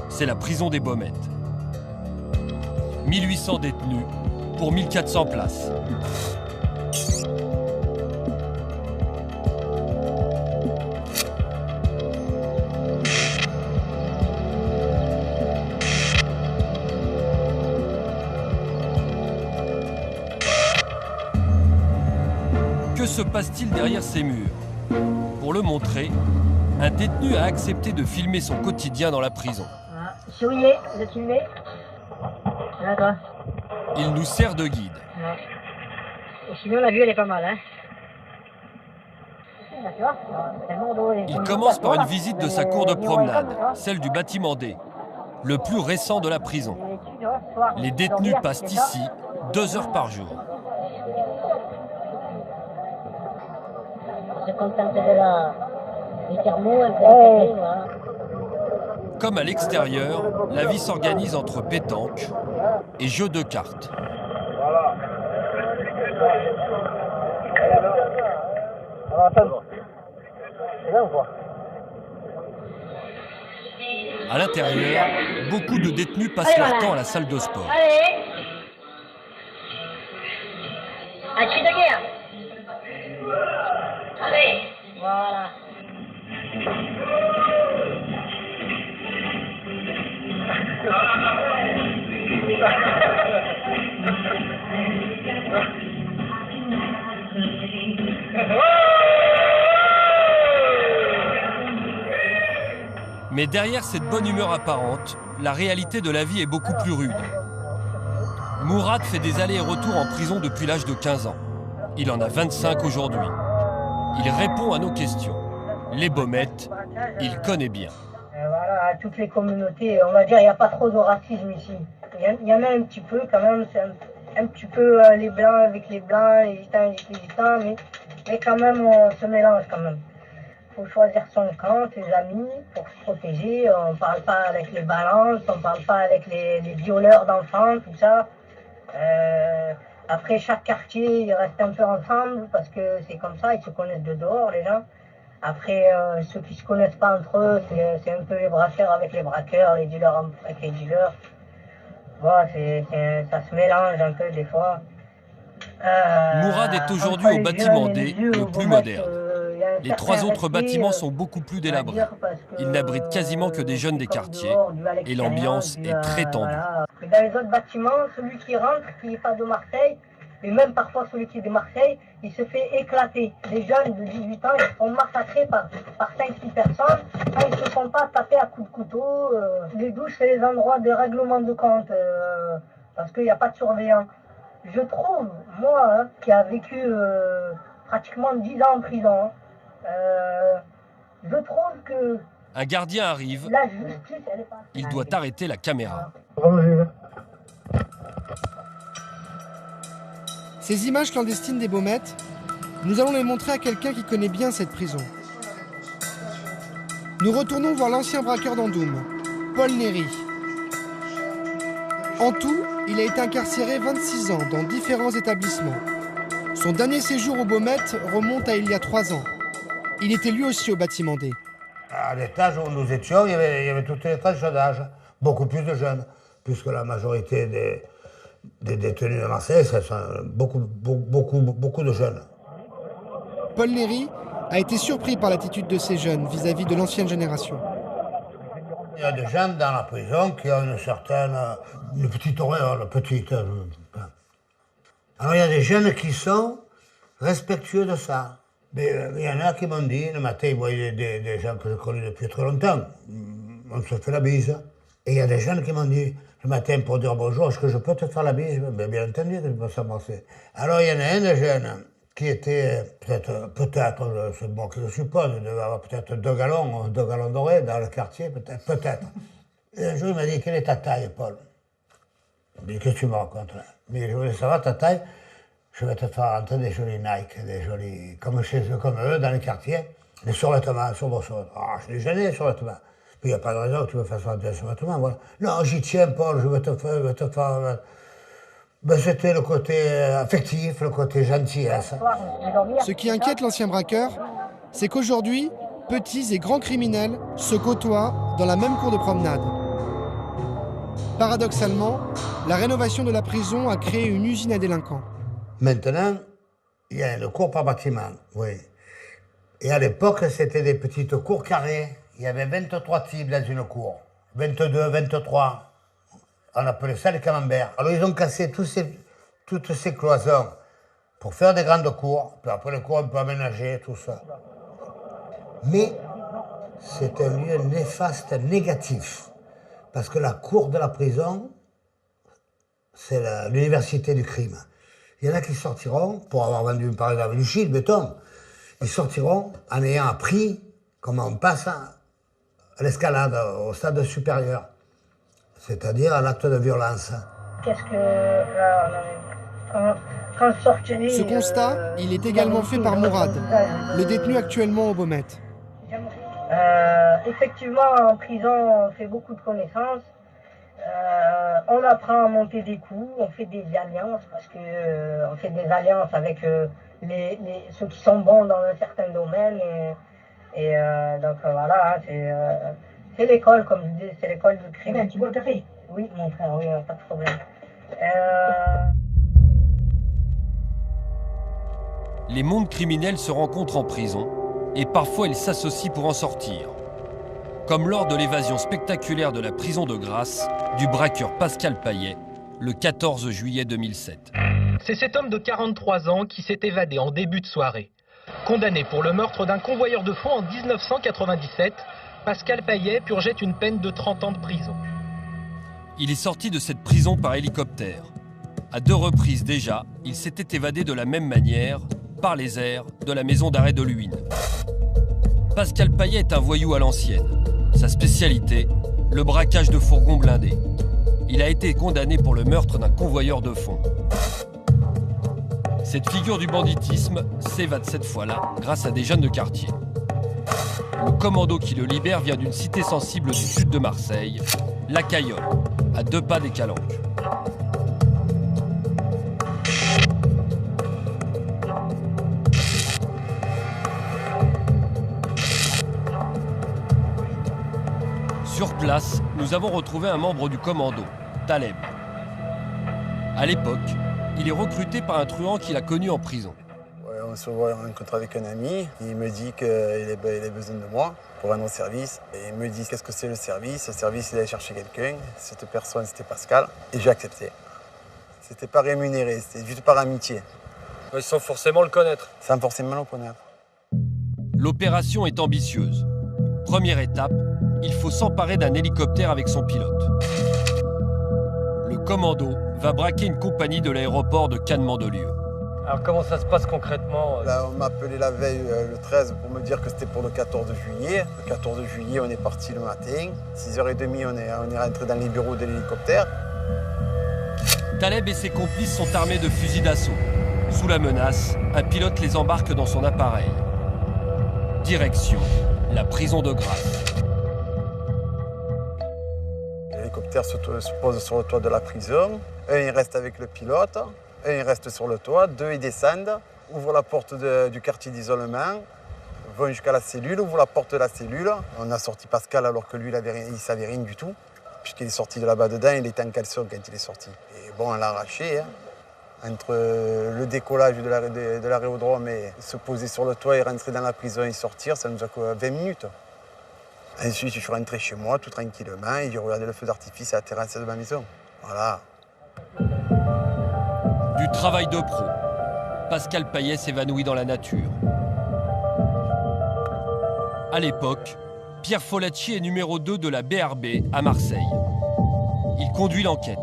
C'est la prison des Baumettes. 1800 détenus pour 1400 places. Que se passe-t-il derrière ces murs? Pour le montrer, un détenu a accepté de filmer son quotidien dans la prison. Souriez, vous êtes filmé. Voilà toi. Il nous sert de guide. Ouais. Et sinon la vue elle est pas mal, hein. Là, tu vois, tellement d'eau. Il commence par une visite de sa cour de promenade, celle du bâtiment D, le plus récent de la prison. Les détenus passent ici 2 heures par jour. On se contente du thermo, un peu de café, voilà. Comme à l'extérieur, la vie s'organise entre pétanque et jeux de cartes. Voilà. C'est bien ou quoi? À l'intérieur, beaucoup de détenus passent leur temps à la salle de sport. Allez. Un cri de guerre. Allez. Voilà. Mais derrière cette bonne humeur apparente, la réalité de la vie est beaucoup plus rude. Mourad fait des allers et retours en prison depuis l'âge de 15 ans. Il en a 25 aujourd'hui. Il répond à nos questions. Les Baumettes, il connaît bien. Voilà, toutes les communautés, on va dire, il n'y a pas trop de racisme ici. Il y en a un petit peu quand même, c'est un petit peu les blancs avec les blancs, les gitans avec les gitans, mais quand même on se mélange quand même. Il faut choisir son camp, ses amis, pour se protéger. On ne parle pas avec les balances, on ne parle pas avec les violeurs d'enfants, tout ça. Après, chaque quartier, ils restent un peu ensemble parce que c'est comme ça, ils se connaissent de dehors, les gens. Après, ceux qui ne se connaissent pas entre eux, c'est un peu les braqueurs avec les braqueurs, les dealers avec les dealers. Bon, ça se mélange un peu des fois. Mourad est aujourd'hui au bâtiment D, le plus moderne. Les 3 autres bâtiments sont beaucoup plus délabrés. Ils n'abritent quasiment que des jeunes des quartiers et l'ambiance est très tendue. Dans les autres bâtiments, celui qui rentre, qui n'est pas de Marseille, et même parfois celui qui est de Marseille, il se fait éclater. Les jeunes de 18 ans, ils se font massacrer par 5-6 personnes quand ils ne se font pas taper à coups de couteau. Les douches, c'est les endroits de règlement de compte, parce qu'il n'y a pas de surveillant. Je trouve, moi, qui a vécu pratiquement 10 ans en prison, je trouve que... Un gardien arrive, la justice, elle est pas... il doit arrêter la caméra. Ces images clandestines des Baumettes, nous allons les montrer à quelqu'un qui connaît bien cette prison. Nous retournons voir l'ancien braqueur d'Andoum, Paul Néry. En tout, il a été incarcéré 26 ans dans différents établissements. Son dernier séjour aux Baumettes remonte à il y a 3 ans. Il était lui aussi au bâtiment D. À l'étage où nous étions, il y avait toutes les tranches d'âge, beaucoup plus de jeunes, puisque la majorité des détenus de Marseille, ce sont beaucoup de jeunes. Paul Néry a été surpris par l'attitude de ces jeunes vis-à-vis de l'ancienne génération. Il y a des gens dans la prison qui ont une petite auréole, petite. Alors il y a des jeunes qui sont respectueux de ça. Mais il y en a qui m'ont dit, le matin, ils voyaient des gens que je connais depuis très longtemps. On se fait la bise. Et il y a des jeunes qui m'ont dit, le matin, pour dire bonjour, est-ce que je peux te faire la bise? Bien entendu que je peux s'embrasser. Alors il y en a un des jeunes qui était peut-être, c'est bon que je suppose, il devait avoir peut-être 2 gallons dorés dans le quartier, peut-être. Et un jour, il m'a dit, quelle est ta taille, Paul? Je lui ai dit, qu'est-ce que tu me racontes là? Mais je voulais savoir ta taille. Je vais te faire rentrer des jolis Nike, des jolis, comme eux, dans les quartiers, des survêtements, Ah, je l'ai gêné, les survêtements. Puis il n'y a pas de raison que tu me fasses rentrer des survêtements, voilà. Non, j'y tiens, Paul, je vais te faire... Ben, c'était le côté affectif, le côté gentillesse. Ce qui inquiète l'ancien braqueur, c'est qu'aujourd'hui, petits et grands criminels se côtoient dans la même cour de promenade. Paradoxalement, la rénovation de la prison a créé une usine à délinquants. Maintenant, il y a une cour par bâtiment, oui. Et à l'époque, c'était des petites cours carrées. Il y avait 23 types dans une cour. 22, 23. On appelait ça les camemberts. Alors ils ont cassé toutes ces cloisons pour faire des grandes cours. Puis après les cours un peu aménagées, tout ça. Mais c'est un lieu néfaste, négatif. Parce que la cour de la prison, c'est l'université du crime. Il y en a qui sortiront, pour avoir vendu par exemple du shit, béton, ils sortiront en ayant appris comment on passe à l'escalade, au stade supérieur, c'est-à-dire à l'acte de violence. Qu'est-ce que... quand je sortirai... Ce constat, il est également fait par Mourad, le détenu actuellement aux Baumettes. Effectivement, en prison, on fait beaucoup de connaissances. On apprend à monter des coups, on fait des alliances, parce que on fait des alliances avec ceux qui sont bons dans un certain domaine. Et donc voilà, c'est l'école, comme je dis, c'est l'école du crime. Tu bois le café? Oui, mon frère, oui, pas de problème. Les mondes criminels se rencontrent en prison et parfois ils s'associent pour en sortir. Comme lors de l'évasion spectaculaire de la prison de Grasse du braqueur Pascal Payet le 14 juillet 2007. C'est cet homme de 43 ans qui s'est évadé en début de soirée. Condamné pour le meurtre d'un convoyeur de fonds en 1997, Pascal Payet purgeait une peine de 30 ans de prison. Il est sorti de cette prison par hélicoptère. À 2 reprises déjà, il s'était évadé de la même manière, par les airs, de la maison d'arrêt de Luynes. Pascal Payet est un voyou à l'ancienne. Sa spécialité, le braquage de fourgons blindés. Il a été condamné pour le meurtre d'un convoyeur de fonds. Cette figure du banditisme s'évade cette fois-là grâce à des jeunes de quartier. Le commando qui le libère vient d'une cité sensible du sud de Marseille, La Cayolle, à 2 pas des Calanques. Sur place, nous avons retrouvé un membre du commando, Taleb. À l'époque, il est recruté par un truand qu'il a connu en prison. Ouais, on se voit rencontrer avec un ami. Il me dit qu'il a besoin de moi pour rendre service. Et il me dit qu'est-ce que c'est le service. Le service, il allait chercher quelqu'un. Cette personne, c'était Pascal. Et j'ai accepté. C'était pas rémunéré, c'était juste par amitié. Ouais, sans forcément le connaître. Sans forcément le connaître. L'opération est ambitieuse. Première étape, il faut s'emparer d'un hélicoptère avec son pilote. Le commando va braquer une compagnie de l'aéroport de Cannes-Mandelieu. Alors comment ça se passe concrètement Là, on m'a appelé la veille, le 13, pour me dire que c'était pour le 14 juillet. Le 14 juillet, on est parti le matin. 6h30, on est rentré dans les bureaux de l'hélicoptère. Taleb et ses complices sont armés de fusils d'assaut. Sous la menace, un pilote les embarque dans son appareil. Direction, la prison de Grasse. L'hélicoptère se pose sur le toit de la prison. Un, il reste avec le pilote. Un, il reste sur le toit. 2, ils descendent, ouvrent la porte du quartier d'isolement, vont jusqu'à la cellule, ouvrent la porte de la cellule. On a sorti Pascal alors que lui, il ne savait rien du tout. Puisqu'il est sorti de là-bas dedans, il était en caleçon quand il est sorti. Et bon, on l'a arraché. Hein. Entre le décollage de l'aérodrome et se poser sur le toit et rentrer dans la prison et sortir, ça nous a quoi, 20 minutes. Ensuite, je suis rentré chez moi tout tranquillement et j'ai regardé le feu d'artifice à la terrasse de ma maison. Voilà. Du travail de pro. Pascal Payet s'évanouit dans la nature. À l'époque, Pierre Folacci est numéro 2 de la BRB à Marseille. Il conduit l'enquête.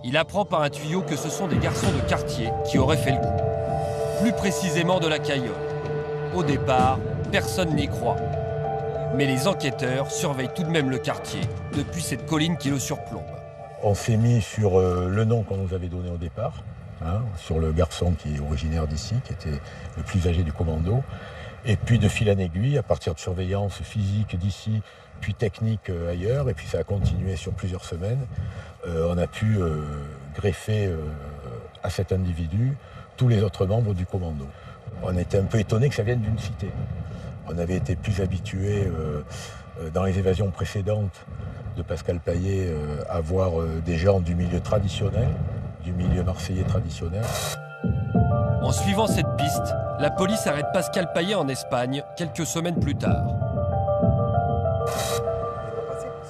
Il apprend par un tuyau que ce sont des garçons de quartier qui auraient fait le coup. Plus précisément de la Cayolle. Au départ, personne n'y croit. Mais les enquêteurs surveillent tout de même le quartier, depuis cette colline qui le surplombe. On s'est mis sur le nom qu'on nous avait donné au départ, hein, sur le garçon qui est originaire d'ici, qui était le plus âgé du commando. Et puis de fil en aiguille, à partir de surveillance physique d'ici, puis technique ailleurs, et puis ça a continué sur plusieurs semaines, on a pu greffer à cet individu tous les autres membres du commando. On était un peu étonnés que ça vienne d'une cité. On avait été plus habitués dans les évasions précédentes de Pascal Payet à voir des gens du milieu traditionnel, du milieu marseillais traditionnel. En suivant cette piste, la police arrête Pascal Payet en Espagne quelques semaines plus tard.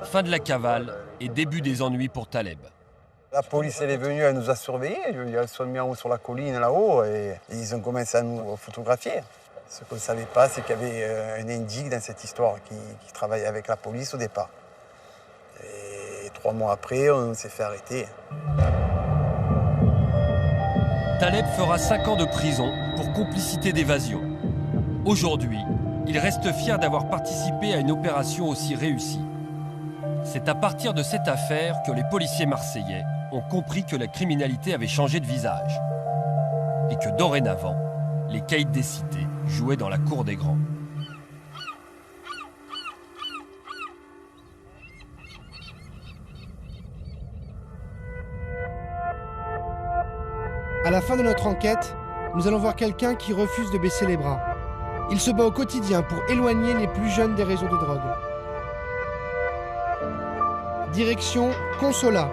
Fin de la cavale et début des ennuis pour Taleb. La police, elle est venue, elle nous a surveillés. Ils sont mis en haut sur la colline là-haut et ils ont commencé à nous photographier. Ce qu'on ne savait pas, c'est qu'il y avait un indique dans cette histoire qui travaillait avec la police au départ. Et 3 mois après, on s'est fait arrêter. Taleb fera 5 ans de prison pour complicité d'évasion. Aujourd'hui, il reste fier d'avoir participé à une opération aussi réussie. C'est à partir de cette affaire que les policiers marseillais ont compris que la criminalité avait changé de visage. Et que dorénavant, les caïds des cités jouaient dans la cour des grands. À la fin de notre enquête, nous allons voir quelqu'un qui refuse de baisser les bras. Il se bat au quotidien pour éloigner les plus jeunes des réseaux de drogue. Direction Consolat,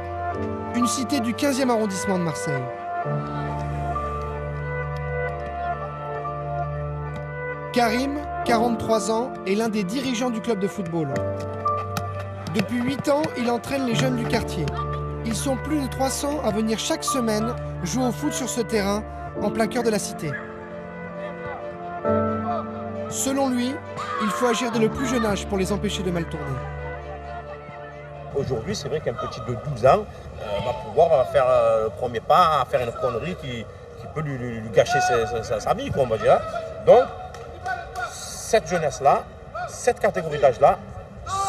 une cité du 15e arrondissement de Marseille. Karim, 43 ans, est l'un des dirigeants du club de football. Depuis 8 ans, il entraîne les jeunes du quartier. Ils sont plus de 300 à venir chaque semaine jouer au foot sur ce terrain, en plein cœur de la cité. Selon lui, il faut agir dès le plus jeune âge pour les empêcher de mal tourner. Aujourd'hui, c'est vrai qu'un petit de 12 ans va pouvoir faire le premier pas, à faire une connerie qui peut lui gâcher sa vie, quoi, on va dire. Donc, cette jeunesse-là, cette catégorie d'âge-là,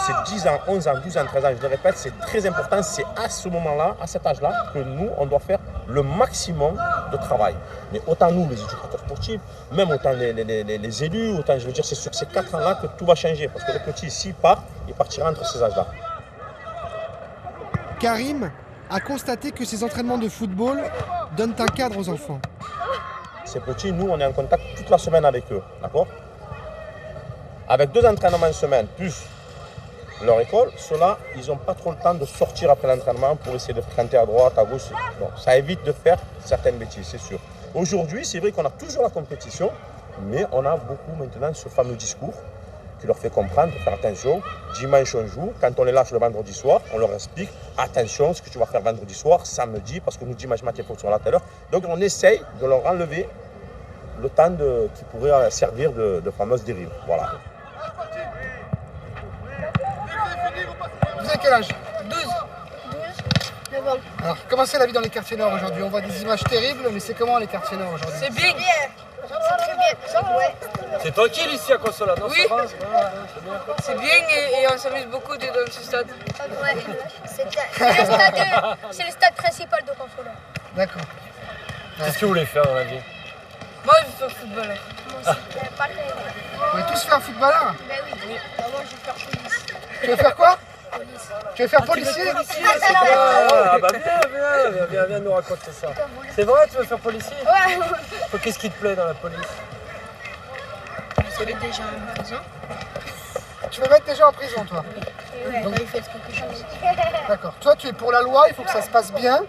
c'est 10 ans, 11 ans, 12 ans, 13 ans, je le répète, c'est très important. C'est à ce moment-là, à cet âge-là, que nous, on doit faire le maximum de travail. Mais autant nous, les éducateurs sportifs, même autant les élus, autant, je veux dire, c'est sur ces 4 ans-là que tout va changer. Parce que le petit, s'il part, il partira entre ces âges-là. Karim a constaté que ces entraînements de football donnent un cadre aux enfants. Ces petits, nous, on est en contact toute la semaine avec eux, d'accord? Avec 2 entraînements en semaine, plus leur école, ceux-là, ils n'ont pas trop le temps de sortir après l'entraînement pour essayer de fréquenter à droite, à gauche. Bon, ça évite de faire certaines bêtises, c'est sûr. Aujourd'hui, c'est vrai qu'on a toujours la compétition, mais on a beaucoup maintenant ce fameux discours qui leur fait comprendre de faire attention. Dimanche, on joue. Quand on les lâche le vendredi soir, on leur explique attention, ce que tu vas faire vendredi soir, samedi, parce que nous, dimanche matin, il faut que tu sois là tout à l'heure. Donc, on essaye de leur enlever le temps qui pourrait servir de fameuses dérives. Voilà. Vous avez quel âge? 12. 9 ans. Alors, comment c'est la vie dans les quartiers nord aujourd'hui? On voit des images terribles, mais c'est comment les quartiers nord aujourd'hui? C'est bien. C'est très bien. Ouais. C'est tranquille ici à Consola, non? Oui. C'est bien et on s'amuse beaucoup dans ce stade. Ouais. C'est le stade principal de Consola. D'accord. Qu'est-ce que vous voulez faire dans la vie? Moi, je veux faire footballeur. Vous voulez tous faire footballeur? Ben oui. Moi, je veux faire police. Tu veux faire quoi? Police. Tu veux faire policier? Ah bah viens nous raconter ça. C'est vrai, tu veux faire policier? Ouais. Qu'est-ce qui te plaît dans la police? C'est les gens en prison. Tu veux mettre des gens en prison, toi? Ouais, donc il fait quelque chose. D'accord. Toi, tu es pour la loi, il faut que ça se passe bien,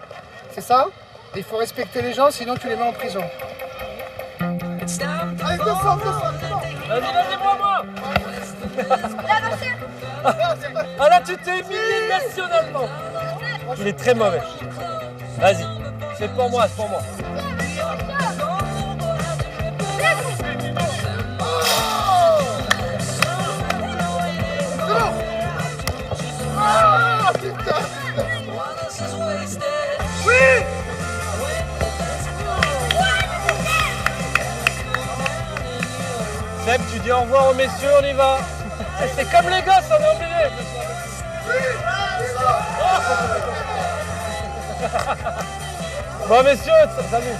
c'est ça? Et il faut respecter les gens, sinon tu les mets en prison. Allez, descends. Vas-y, moi. Ah là, tu t'es humilié nationalement. Il est très mauvais. Vas-y, c'est pour moi, c'est pour moi. Ah, putain! Oui! Seb, tu dis au revoir aux messieurs, on y va. C'est comme les gosses, on est obligé. Bon messieurs, salut.